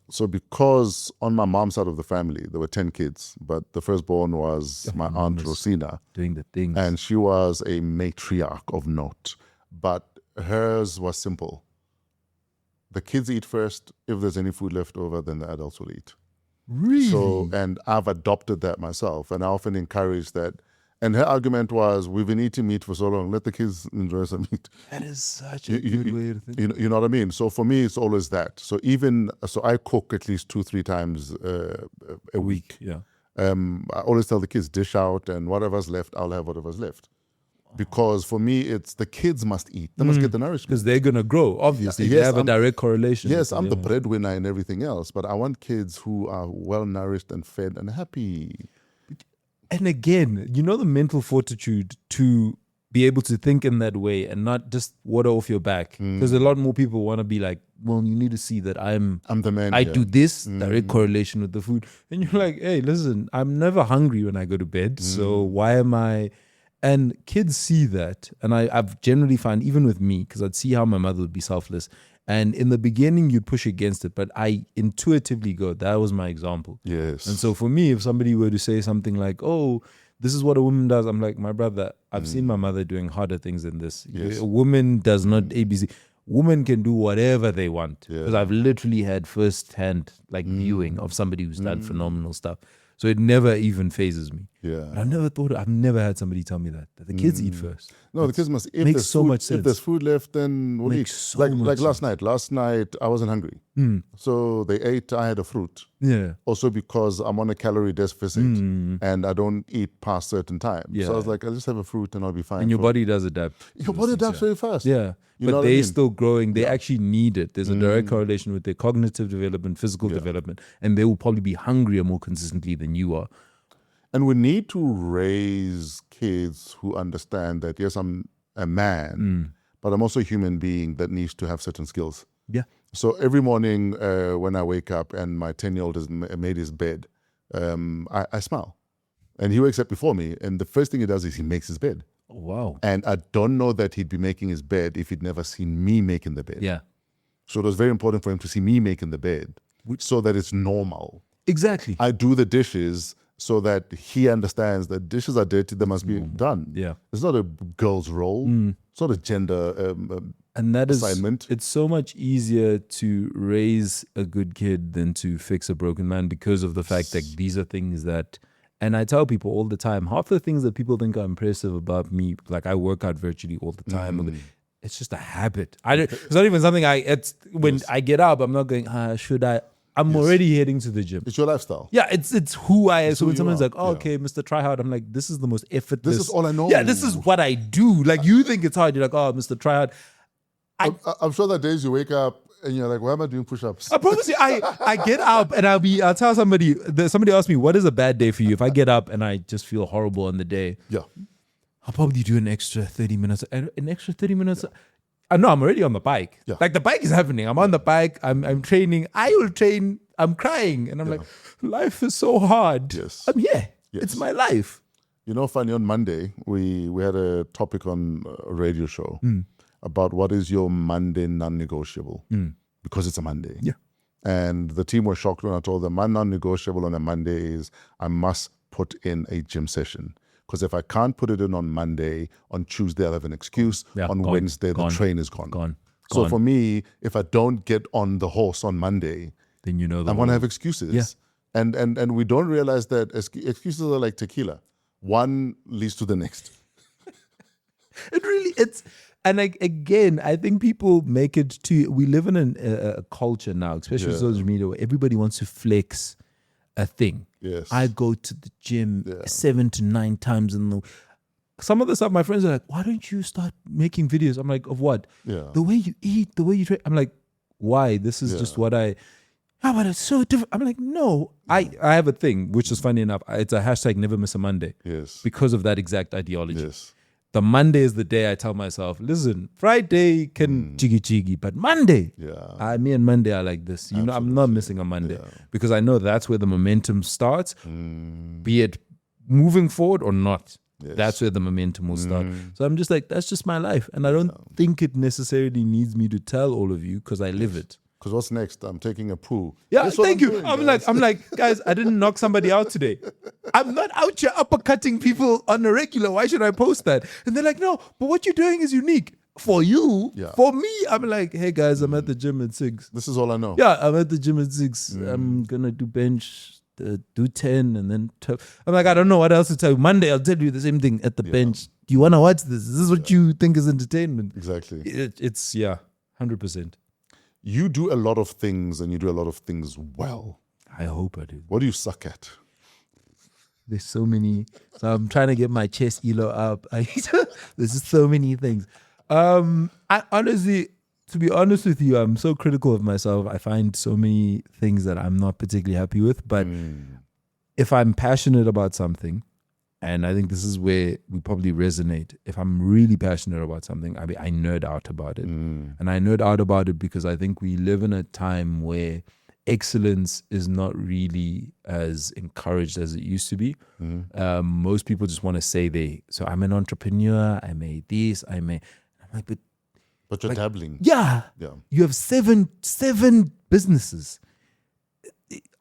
So because on my mom's side of the family, there were 10 kids, but the firstborn was my aunt Rosina. Doing the things. And she was a matriarch of note. But hers was simple. The kids eat first. If there's any food left over, then the adults will eat. Really? So, and I've adopted that myself. And I often encourage that. And her argument was, we've been eating meat for so long, let the kids enjoy some meat. That is such a good way to think. You know what I mean? So for me, it's always that. So I cook at least 2-3 times a week. Yeah. I always tell the kids, dish out, and whatever's left, I'll have whatever's left. Because for me, it's the kids must eat. They must get the nourishment. Because they're going to grow, obviously. Yes, they have a direct correlation. Yes, I'm the breadwinner and everything else, but I want kids who are well-nourished and fed and happy. And again, you know, the mental fortitude to be able to think in that way and not just water off your back. Because a lot more people want to be like, well, you need to see that I'm the man. I do this, direct correlation with the food. And you're like, hey, listen, I'm never hungry when I go to bed. So why am I? And kids see that. And I've generally found, even with me, because I'd see how my mother would be selfless. And in the beginning, you'd push against it. But I intuitively go, that was my example. Yes. And so for me, if somebody were to say something like, oh, this is what a woman does, I'm like, my brother, I've seen my mother doing harder things than this. Yes. A woman does not ABC. Women can do whatever they want. Because I've literally had first-hand viewing of somebody who's done phenomenal stuff. So it never even phases me. Yeah. But I've never had somebody tell me that the kids eat first. No, the kids must. If makes there's so food, much sense. If there's food left, then we'll Makes eat. so like much last night. Last night I wasn't hungry, so they ate. I had a fruit. Yeah. Also because I'm on a calorie deficit and I don't eat past certain times. Yeah. So I was like, I'll just have a fruit and I'll be fine. And your body does adapt. your body adapts very fast. Yeah. You know But what I they're mean? still growing. They actually need it. There's a direct correlation with their cognitive development, physical development, and they will probably be hungrier more consistently than you are. And we need to raise kids who understand that, yes, I'm a man, but I'm also a human being that needs to have certain skills. Yeah. So every morning when I wake up and my 10-year-old has made his bed, I smile. And he wakes up before me, and the first thing he does is he makes his bed. Oh, wow. And I don't know that he'd be making his bed if he'd never seen me making the bed. Yeah. So it was very important for him to see me making the bed so that it's normal. Exactly. I do the dishes so that he understands that dishes are dirty, they must be done. Yeah. It's not a girl's role. It's not a gender And that is, assignment. it's so much easier to raise a good kid than to fix a broken man because of the fact that these are things that, and I tell people all the time, half the things that people think are impressive about me, like I work out virtually all the time. It's just a habit. It's not even something when I get up, I'm not going, should I? I'm already heading to the gym. It's your lifestyle. Yeah, it's who I am. So when who you someone's are. like, okay, Mr. Tryhard, I'm like, this is the most effortless. This is all I know. Yeah, this is what I do. Like, you think it's hard. You're like, oh, Mr. Tryhard. I'm sure that days you wake up and you're like, why am I doing push-ups? I promise you, I get up and I'll tell somebody asked me, what is a bad day for you? If I get up and I just feel horrible on the day, Yeah. I'll probably do an extra 30 minutes. An extra 30 minutes. I know I'm already on the bike. Yeah. Like the bike is happening. I'm on the bike. I'm training. I will train. I'm crying. And I'm like, life is so hard. Yes. I'm here. Yes. It's my life. You know, funny, on Monday, we had a topic on a radio show about what is your Monday non-negotiable, because it's a Monday. Yeah. And the team was shocked when I told them, my non-negotiable on a Monday is I must put in a gym session. Because if I can't put it in on Monday, on Tuesday I'll have an excuse. Yeah, on gone, Wednesday, gone, the train is gone. Gone. So for me, if I don't get on the horse on Monday, then you know I'm going to have excuses. Yeah. And we don't realize that excuses are like tequila. One leads to the next. And again, I think people make it too. We live in a culture now, especially with social media, where everybody wants to flex a thing. Yes. I go to the gym 7 to 9 times in the. Some of the stuff, my friends are like, "Why don't you start making videos?" I'm like, "Of what? Yeah. The way you eat, the way you train." I'm like, "Why? This is just what I." Oh, but it's so different. I'm like, no. I have a thing, which is funny enough. It's a hashtag never miss a Monday. Yes. Because of that exact ideology. Yes. The Monday is the day I tell myself, listen, Friday can jiggy, but Monday, me and Monday are like this. You know, I'm not missing a Monday because I know that's where the momentum starts, be it moving forward or not. Yes. That's where the momentum will start. So I'm just like, that's just my life. And I don't think it necessarily needs me to tell all of you because I live it. Because what's next? I'm taking a poo. Yeah, That's what thank you. doing, I'm guys. like, guys, I didn't knock somebody out today. I'm not out here uppercutting people on a regular. Why should I post that? And they're like, no, but what you're doing is unique. For you, for me, I'm like, hey guys, I'm at the gym at 6. This is all I know. Yeah, I'm at the gym at 6. I'm gonna do bench, do 10, and then 12. I'm like, I don't know what else to tell you. Monday, I'll tell you the same thing at the bench. Do you want to watch this? Is this what you think is entertainment? Exactly. It's 100%. You do a lot of things and you do a lot of things well. I hope I do. What do you suck at? There's so many. So I'm trying to get my chest elo up. There's just so many things. I honestly, to be honest with you, I'm so critical of myself. I find so many things that I'm not particularly happy with. But if I'm passionate about something, and I think this is where we probably resonate. If I'm really passionate about something, I nerd out about it. And I nerd out about it because I think we live in a time where excellence is not really as encouraged as it used to be. Most people just want to say so I'm an entrepreneur, I made this, I'm like, But you're dabbling. Yeah. You have seven businesses.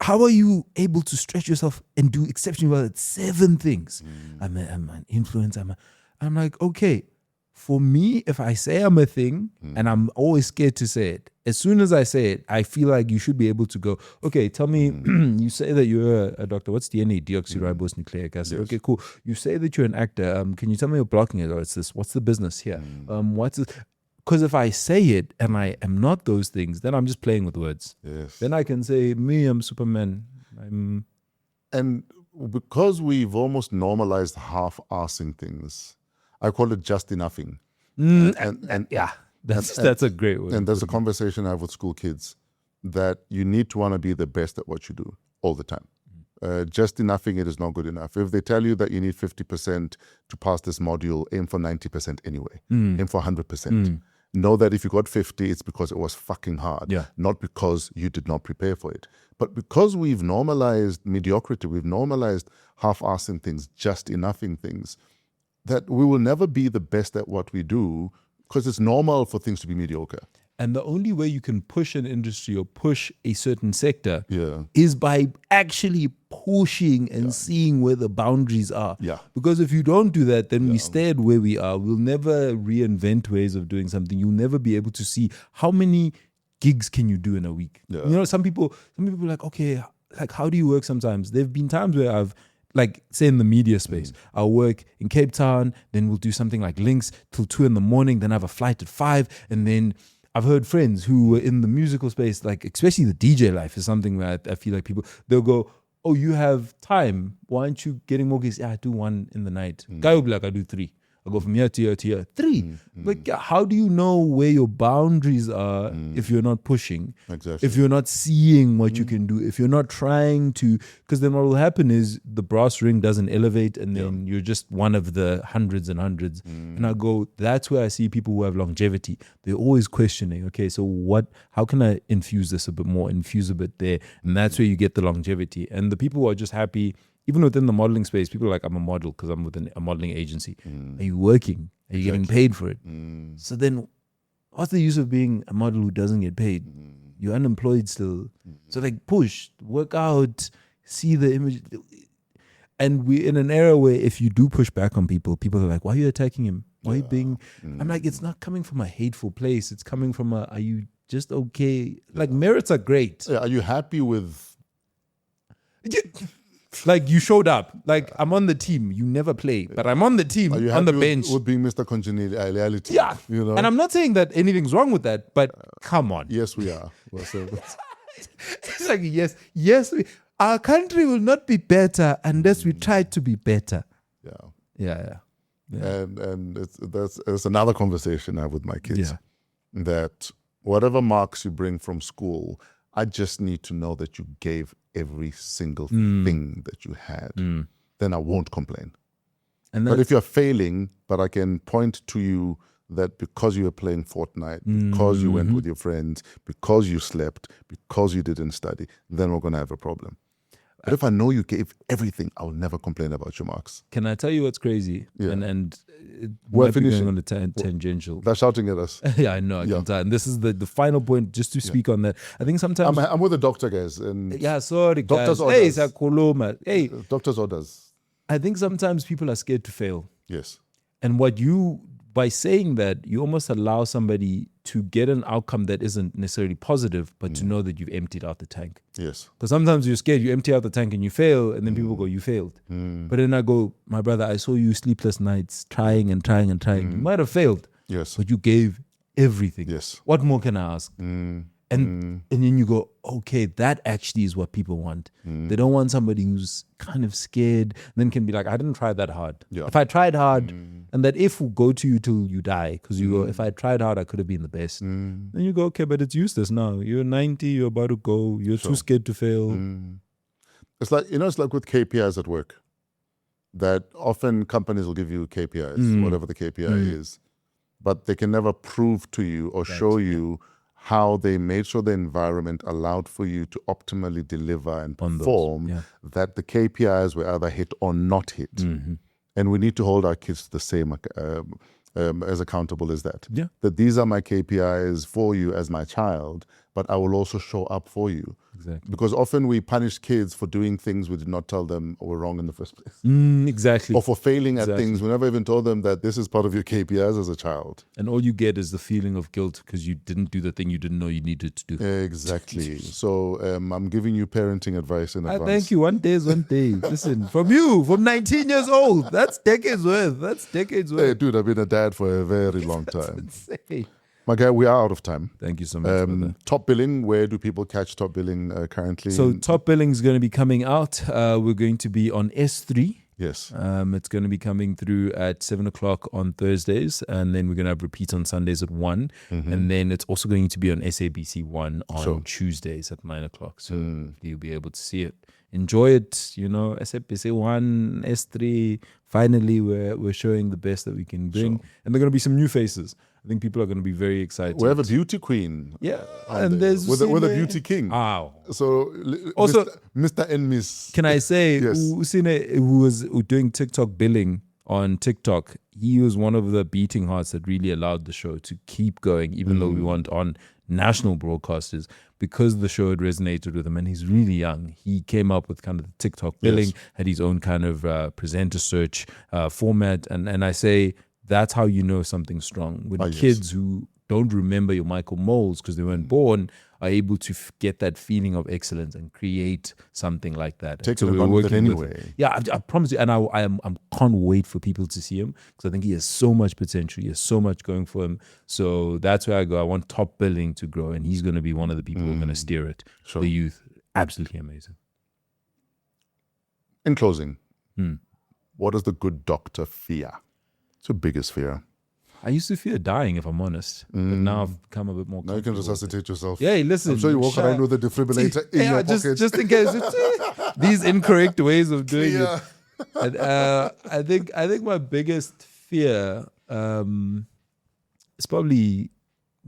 How are you able to stretch yourself and do exceptionally well at 7 things? I'm an influencer. I'm like, okay, for me, if I say I'm a thing, and I'm always scared to say it, as soon as I say it, I feel like you should be able to go, okay, tell me, you say that you're a doctor. What's DNA? Deoxyribose nucleic acid. Yes. Okay, cool. You say that you're an actor. Can you tell me you're blocking it? Or it's this. What's the business here? What's this? Because if I say it and I am not those things, then I'm just playing with words. Yes. Then I can say, me, I'm Superman. And because we've almost normalized half-assing things, I call it just enoughing. That's a great word. And there's a conversation I have with school kids that you need to want to be the best at what you do all the time. Just enoughing it is not good enough. If they tell you that you need 50% to pass this module, aim for 90% anyway. Aim for 100%. Know that if you got 50, it's because it was fucking hard, not because you did not prepare for it. But because we've normalized mediocrity, we've normalized half-assing things, just enoughing things, that we will never be the best at what we do because it's normal for things to be mediocre. And the only way you can push an industry or push a certain sector Yeah. is by actually pushing and seeing where the boundaries are. Yeah. Because if you don't do that, then we stay at where we are. We'll never reinvent ways of doing something. You'll never be able to see how many gigs can you do in a week. Yeah. You know, some people are like, okay, like how do you work sometimes? There've been times where I've, like, say in the media space, I'll work in Cape Town, then we'll do something like Links till 2 a.m, then I have a flight at 5, and then I've heard friends who were in the musical space, like especially the DJ life is something where I feel like people, they'll go, oh, you have time. Why aren't you getting more gigs? Yeah, I do 1 in the night. Guy will be like, I do 3. I go from here to here to here. 3. Like, how do you know where your boundaries are if you're not pushing? Exactly. If you're not seeing what you can do, if you're not trying to, because then what will happen is the brass ring doesn't elevate and then you're just one of the hundreds and hundreds. And I go, that's where I see people who have longevity. They're always questioning, okay, so how can I infuse this a bit more, infuse a bit there? And that's where you get the longevity. And the people who are just happy, even within the modeling space, people are like, I'm a model because I'm within a modeling agency. Are you working? Are you getting paid for it? So then what's the use of being a model who doesn't get paid? You're unemployed still. So like push, work out, see the image. And we're in an era where if you do push back on people, people are like, why are you attacking him? Why are you being... I'm like, it's not coming from a hateful place. It's coming from a, are you just okay? Like, merits are great. Yeah, are you happy with... Like, you showed up. Like, I'm on the team. You never play. But I'm on the team, Are you on the happy bench. with being Mr. Congeniality? Yeah. You know? And I'm not saying that anything's wrong with that, but come on. Yes, we are. Well, so- It's like, yes, our country will not be better unless we try to be better. yeah. Yeah. And it's another conversation I have with my kids. Yeah. That whatever marks you bring from school, I just need to know that you gave every single thing that you had. Then I won't complain. And But if you're failing, but I can point to you that because you were playing Fortnite, because you went with your friends, because you slept, because you didn't study, then we're going to have a problem. But if I know you gave everything, I will never complain about your marks. can I tell you what's crazy? Yeah. And it We're might be finishing. going on a tangential. They're shouting at us. Yeah, I know. I can tell. And this is the final point, just to speak on that. I think sometimes... I'm with the doctor, guys. And yeah, sorry, Doctor's guys. Hey, orders. Sakoloma. Hey, doctor's orders. I think sometimes people are scared to fail. Yes. And by saying that, you almost allow somebody to get an outcome that isn't necessarily positive, but to know that you've emptied out the tank. Yes. Because sometimes you're scared, you empty out the tank and you fail, and then people go, you failed. But then I go, my brother, I saw you sleepless nights trying and trying and trying. You might have failed, Yes. but you gave everything. Yes. What more can I ask? And then you go, okay, that actually is what people want. They don't want somebody who's kind of scared, and then can be like, I didn't try that hard. Yeah. If I tried hard, and that if will go to you till you die, because you go, if I tried hard, I could have been the best. Then you go, okay, but it's useless now. You're 90, you're about to go, you're too scared to fail. It's like, it's like with KPIs at work, that often companies will give you KPIs, whatever the KPI is, but they can never prove to you or show you how they made sure the environment allowed for you to optimally deliver and On those, perform, yeah. that the KPIs were either hit or not hit. And we need to hold our kids to the same as accountable as that. Yeah. That these are my KPIs for you as my child, but I will also show up for you. Exactly. Because often we punish kids for doing things we did not tell them were wrong in the first place. Exactly. Or for failing at Exactly. things. We never even told them that this is part of your KPIs as a child. And all you get is the feeling of guilt because you didn't do the thing you didn't know you needed to do. Exactly. So I'm giving you parenting advice in I advance. thank you. One day is one day. Listen, from 19 years old. That's decades worth. Hey, worth. dude, I've been a dad for a very long time. Insane. My guy, we are out of time. Thank you so much for that. Top billing, where do people catch top billing currently? So Top Billing is going to be coming out. We're going to be on S3. Yes. It's going to be coming through at 7 o'clock on Thursdays, and then we're going to have repeats on Sundays at 1. And then it's also going to be on SABC 1 on Tuesdays at 9 o'clock. So you'll be able to see it. Enjoy it, SABC 1, S3. Finally, we're showing the best that we can bring. And there are going to be some new faces. I think people are going to be very excited. We have a beauty queen. Yeah. on And there. there's with a beauty king. Wow. So Also- Mr. and Miss. Can I say, Yes. Usine, who was doing TikTok billing on TikTok, he was one of the beating hearts that really allowed the show to keep going, even though we weren't on national broadcasters, because the show had resonated with him. And he's really young. He came up with kind of the TikTok billing, had his own kind of presenter search format. And I say, that's how you know something's strong. When kids who don't remember your Michael Moles because they weren't born are able to get that feeling of excellence and create something like that. Take it and run with it anyway. I promise you, and I can't wait for people to see him because I think he has so much potential. He has so much going for him. So that's where I go. I want Top Billing to grow, and he's going to be one of the people who are going to steer it. Sure. The youth, absolutely amazing. In closing, what does the good doctor fear? It's your biggest fear. I used to fear dying, if I'm honest, but now I've become a bit more. Now you can comfortable with it. resuscitate yourself. Yeah, listen. I'm sure you walk shut around up. with a defibrillator in Yeah, your just pocket. in case. These incorrect ways of doing Yeah. it. And, I think my biggest fear is probably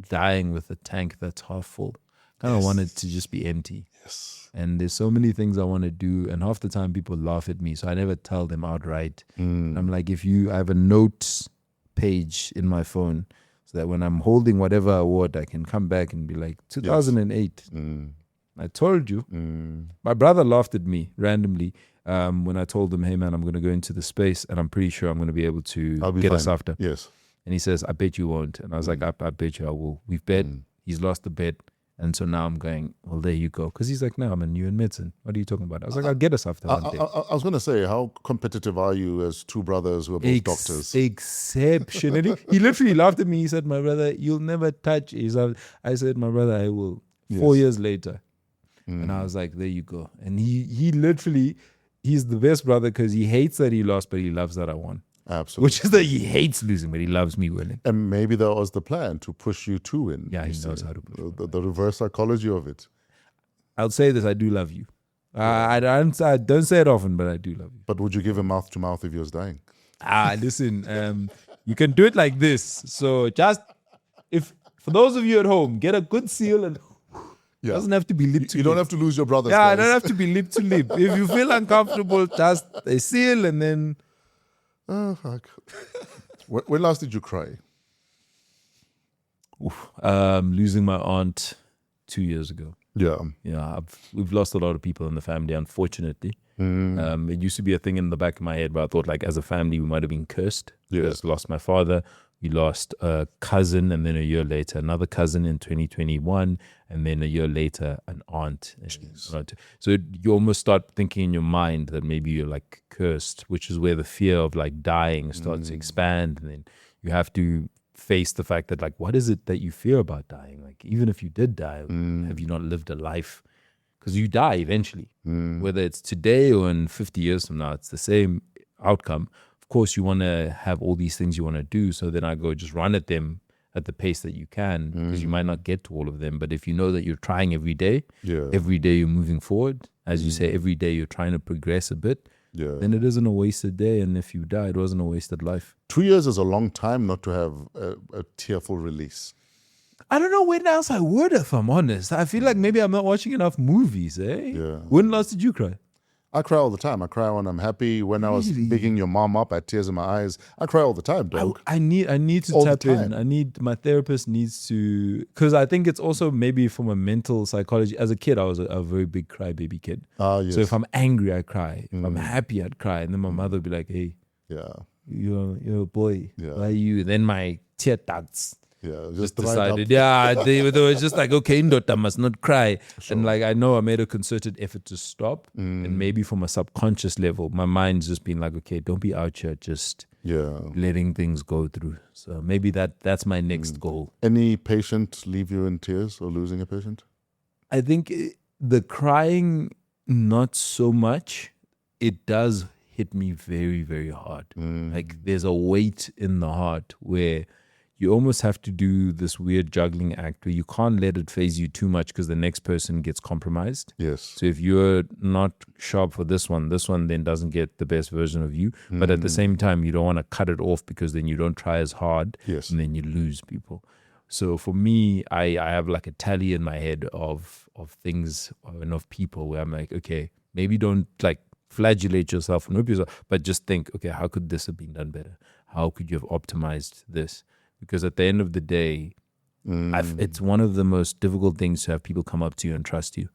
dying with a tank that's half full. Kind of want it to just be empty. Yes. And there's so many things I want to do, and half the time people laugh at me, so I never tell them outright. I'm like, I have a notes page in my phone, so that when I'm holding whatever award, I can come back and be like, 2008. I told you. My brother laughed at me randomly when I told him, hey, man, I'm going to go into the space and I'm pretty sure I'm going to be able to get us after. Yes. And he says, I bet you won't. And I was like, I bet you I will. We've bet. He's lost the bet. And so now I'm going, well, there you go. Because he's like, no, I'm a new in medicine. What are you talking about? I was like, I'll get us after one day. I was going to say, how competitive are you as two brothers who are both doctors? Exceptionally. He literally laughed at me. He said, my brother, you'll never touch it. I said, my brother, I will. 4 years later. And I was like, there you go. And he literally, he's the best brother because he hates that he lost, but he loves that I won. Absolutely. Which is that he hates losing, but he loves me winning. And maybe that was the plan, to push you to win. Yeah, he knows how to push. The reverse psychology of it. I'll say this, I do love you. I don't say it often, but I do love you. But would you give him mouth to mouth if he was dying? Listen, you can do it like this. So for those of you at home, get a good seal and it doesn't have to be lip to lip. You don't have to lose your brothers. Yeah, guys. it don't have to be lip to lip. If you feel uncomfortable, just a seal and then... Oh, fuck. When last did you cry? Losing my aunt 2 years ago. Yeah. Yeah, we've lost a lot of people in the family, unfortunately. It used to be a thing in the back of my head where I thought, like, as a family, we might have been cursed. Yeah. Because lost my father, we lost a cousin, and then a year later, another cousin in 2021, and then a year later, an aunt. So you almost start thinking in your mind that maybe you're like cursed, which is where the fear of like dying starts to expand. And then you have to face the fact that, like, what is it that you fear about dying? Like, even if you did die, have you not lived a life? Because you die eventually, whether it's today or in 50 years from now, it's the same outcome. Of course, you want to have all these things you want to do. So then I go just run at them at the pace that you can, because you might not get to all of them. But if you know that you're trying every day you're moving forward, as you say, every day you're trying to progress a bit, then it isn't a wasted day. And if you die, it wasn't a wasted life. 2 years is a long time not to have a tearful release. I don't know when else I would, if I'm honest. I feel like maybe I'm not watching enough movies, eh? Yeah. When last did you cry? I cry all the time. I cry when I'm happy. When I was bigging your mom up, I had tears in my eyes. I cry all the time, dog. I need to all tap in. My therapist needs to, because I think it's also maybe from a mental psychology. As a kid, I was a very big crybaby kid. Yes. So if I'm angry, I cry. If I'm happy, I'd cry. And then my mother would be like, hey, you're a boy. Why are you? Then my tear ducts. Yeah, just decided. They were just like, okay, Ndota must not cry. Sure. And like, I know I made a concerted effort to stop. And maybe from a subconscious level, my mind's just been like, okay, don't be out here just letting things go through. So maybe that's my next goal. Any patient leave you in tears or losing a patient? I think the crying, not so much. It does hit me very, very hard. Like there's a weight in the heart where you almost have to do this weird juggling act where you can't let it phase you too much because the next person gets compromised. Yes. So if you're not sharp for this one then doesn't get the best version of you. But at the same time, you don't want to cut it off because then you don't try as hard. Yes. And then you lose people. So for me, I have like a tally in my head of things and of people where I'm like, okay, maybe don't like flagellate yourself and whip yourself, but just think, okay, how could this have been done better? How could you have optimized this? Because at the end of the day, it's one of the most difficult things to have people come up to you and trust you.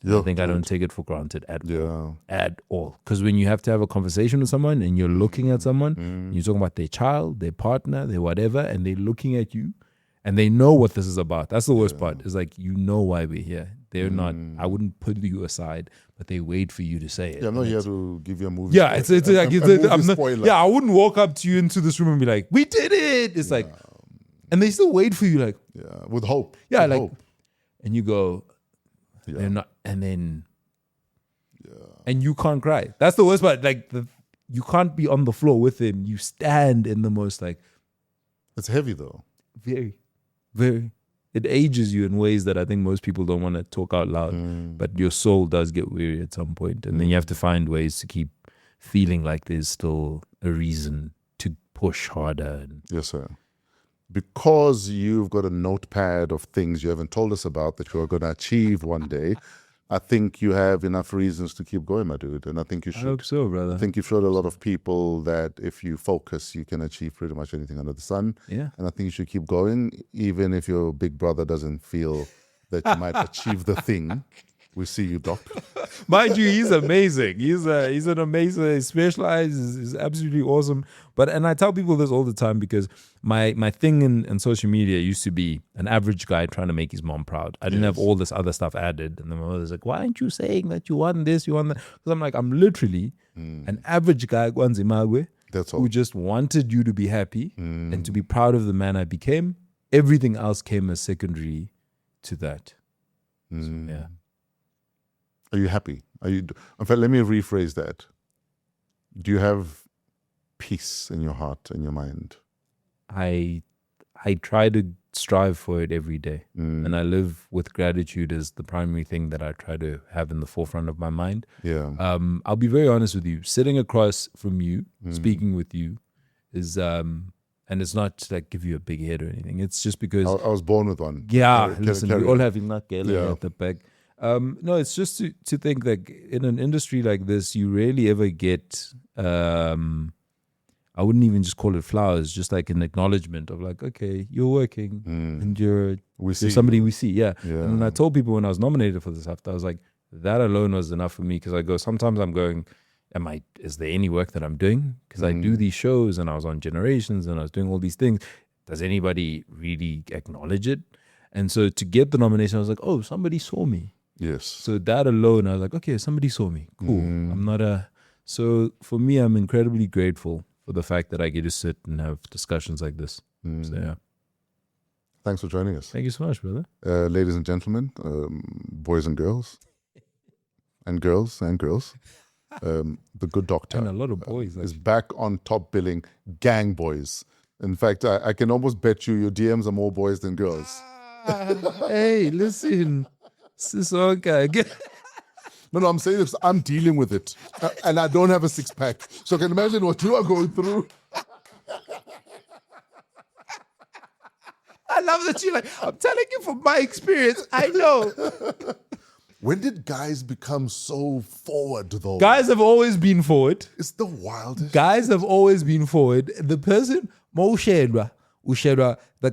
I think I don't take it for granted at all. Because when you have to have a conversation with someone and you're looking at someone, and you're talking about their child, their partner, their whatever, and they're looking at you and they know what this is about. That's the worst part. It's like, you know why we're here. They're not, I wouldn't put you aside, but they wait for you to say it. Yeah, I'm not here to give you a movie. Yeah, it's like, I wouldn't walk up to you into this room and be like, we did it. It's like, and they still wait for you, like, with hope. Yeah, with like, hope. And you go, they're not, and then, and you can't cry. That's the worst part. Like, you can't be on the floor with him. You stand in the most, like, it's heavy though. Very, very. It ages you in ways that I think most people don't want to talk out loud. But your soul does get weary at some point, and then you have to find ways to keep feeling like there's still a reason to push harder. Yes, sir. Because you've got a notepad of things you haven't told us about that you're going to achieve one day, I think you have enough reasons to keep going, my dude. And I think you should. I hope so, brother. I think you've showed a lot of people that if you focus, you can achieve pretty much anything under the sun. Yeah. And I think you should keep going, even if your big brother doesn't feel that you might achieve the thing. We see you, Doc. Mind you, he's amazing. He's an amazing. He specializes. He's absolutely awesome. And I tell people this all the time because my thing in social media used to be an average guy trying to make his mom proud. I didn't have all this other stuff added, and then my mother's like, "Why aren't you saying that you want this, you want that?" Because I'm like, I'm literally an average guy, That's all. who just wanted you to be happy and to be proud of the man I became. Everything else came as secondary to that. So, yeah. Are you happy? In fact, let me rephrase that. Do you have peace in your heart and your mind? I try to strive for it every day, and I live with gratitude as the primary thing that I try to have in the forefront of my mind. Yeah. I'll be very honest with you. Sitting across from you, speaking with you, is and it's not to like give you a big head or anything. It's just because I was born with one. yeah, Carry listen, we on. all have Inakele Yeah. at the back. No, it's just to think that in an industry like this, you rarely ever get. I wouldn't even just call it flowers, just like an acknowledgement of like, okay, you're working and you're see. somebody we see, yeah. Yeah. And I told people when I was nominated for this after, I was like, that alone was enough for me because I go, sometimes I'm going, is there any work that I'm doing? Because I do these shows and I was on Generations and I was doing all these things. Does anybody really acknowledge it? And so to get the nomination, I was like, oh, somebody saw me. Yes. So that alone, I was like, okay, somebody saw me. Cool. I'm not so for me, I'm incredibly grateful for the fact that I get to sit and have discussions like this. So yeah. Thanks for joining us. Thank you so much, brother. Ladies and gentlemen, boys and girls, and girls, the good doctor And a lot of boys. is back on top billing, gang boys. In fact, I can almost bet you your DMs are more boys than girls. Hey, listen. Sisonke. No, I'm saying this, I'm dealing with it. And I don't have a six-pack. So I can imagine what you are going through. I love that you're like, I'm telling you from my experience. I know. When did guys become so forward, though? Guys have always been forward. It's the wildest. Guys have always been forward. The person, the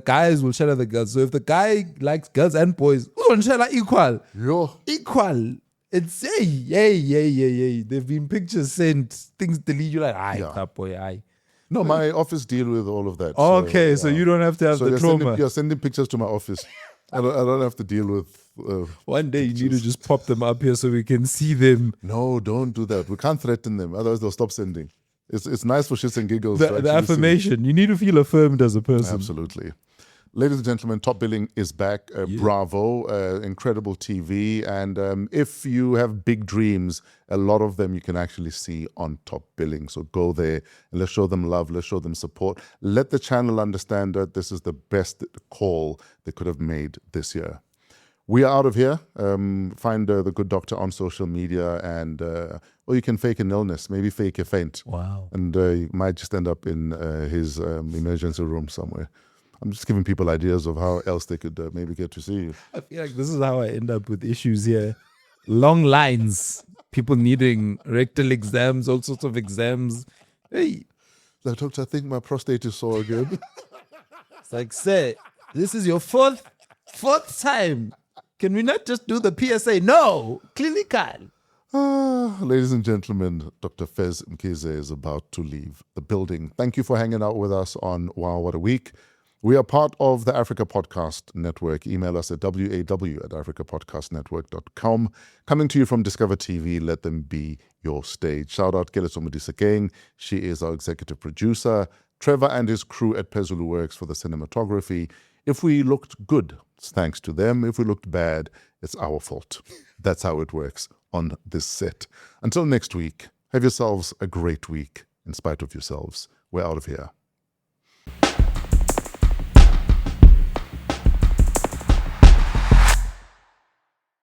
guys will share the girls. So if the guy likes girls and boys, who's share equal? Yo. Equal. It's hey. There've been pictures sent, things delete. You're like, aye, Yeah. crap boy, aye. No, my office deal with all of that. Okay, so you don't have to have So the trauma. you're sending pictures to my office. I don't have to deal with... One day you need to just pop them up here so we can see them. No, don't do that. We can't threaten them. Otherwise, they'll stop sending. It's nice for shits and giggles. to The actually see. affirmation. You need to feel affirmed as a person. Absolutely. Ladies and gentlemen, Top Billing is back. Bravo, incredible TV. And if you have big dreams, a lot of them you can actually see on Top Billing. So go there and let's show them love. Let's show them support. Let the channel understand that this is the best call they could have made this year. We are out of here. Find the good doctor on social media, and or you can fake an illness, maybe fake a faint. Wow. And you might just end up in his emergency room somewhere. I'm just giving people ideas of how else they could maybe get to see you. I feel like this is how I end up with issues here. Long lines. People needing rectal exams, all sorts of exams. Hey, Like, doctor, I think my prostate is sore again. it's like, say, this is your fourth time. Can we not just do the PSA? No, clinical. Ladies and gentlemen, Dr. Fez Mkhize is about to leave the building. Thank you for hanging out with us on Wow, What a Week. We are part of the Africa Podcast Network. Email us at waw@africapodcastnetwork.com. Coming to you from Discover TV, let them be your stage. Shout out Keleso Modise. She is our executive producer. Trevor and his crew at Pezulu Works for the cinematography. If we looked good, it's thanks to them. If we looked bad, it's our fault. That's how it works on this set. Until next week, have yourselves a great week in spite of yourselves. We're out of here.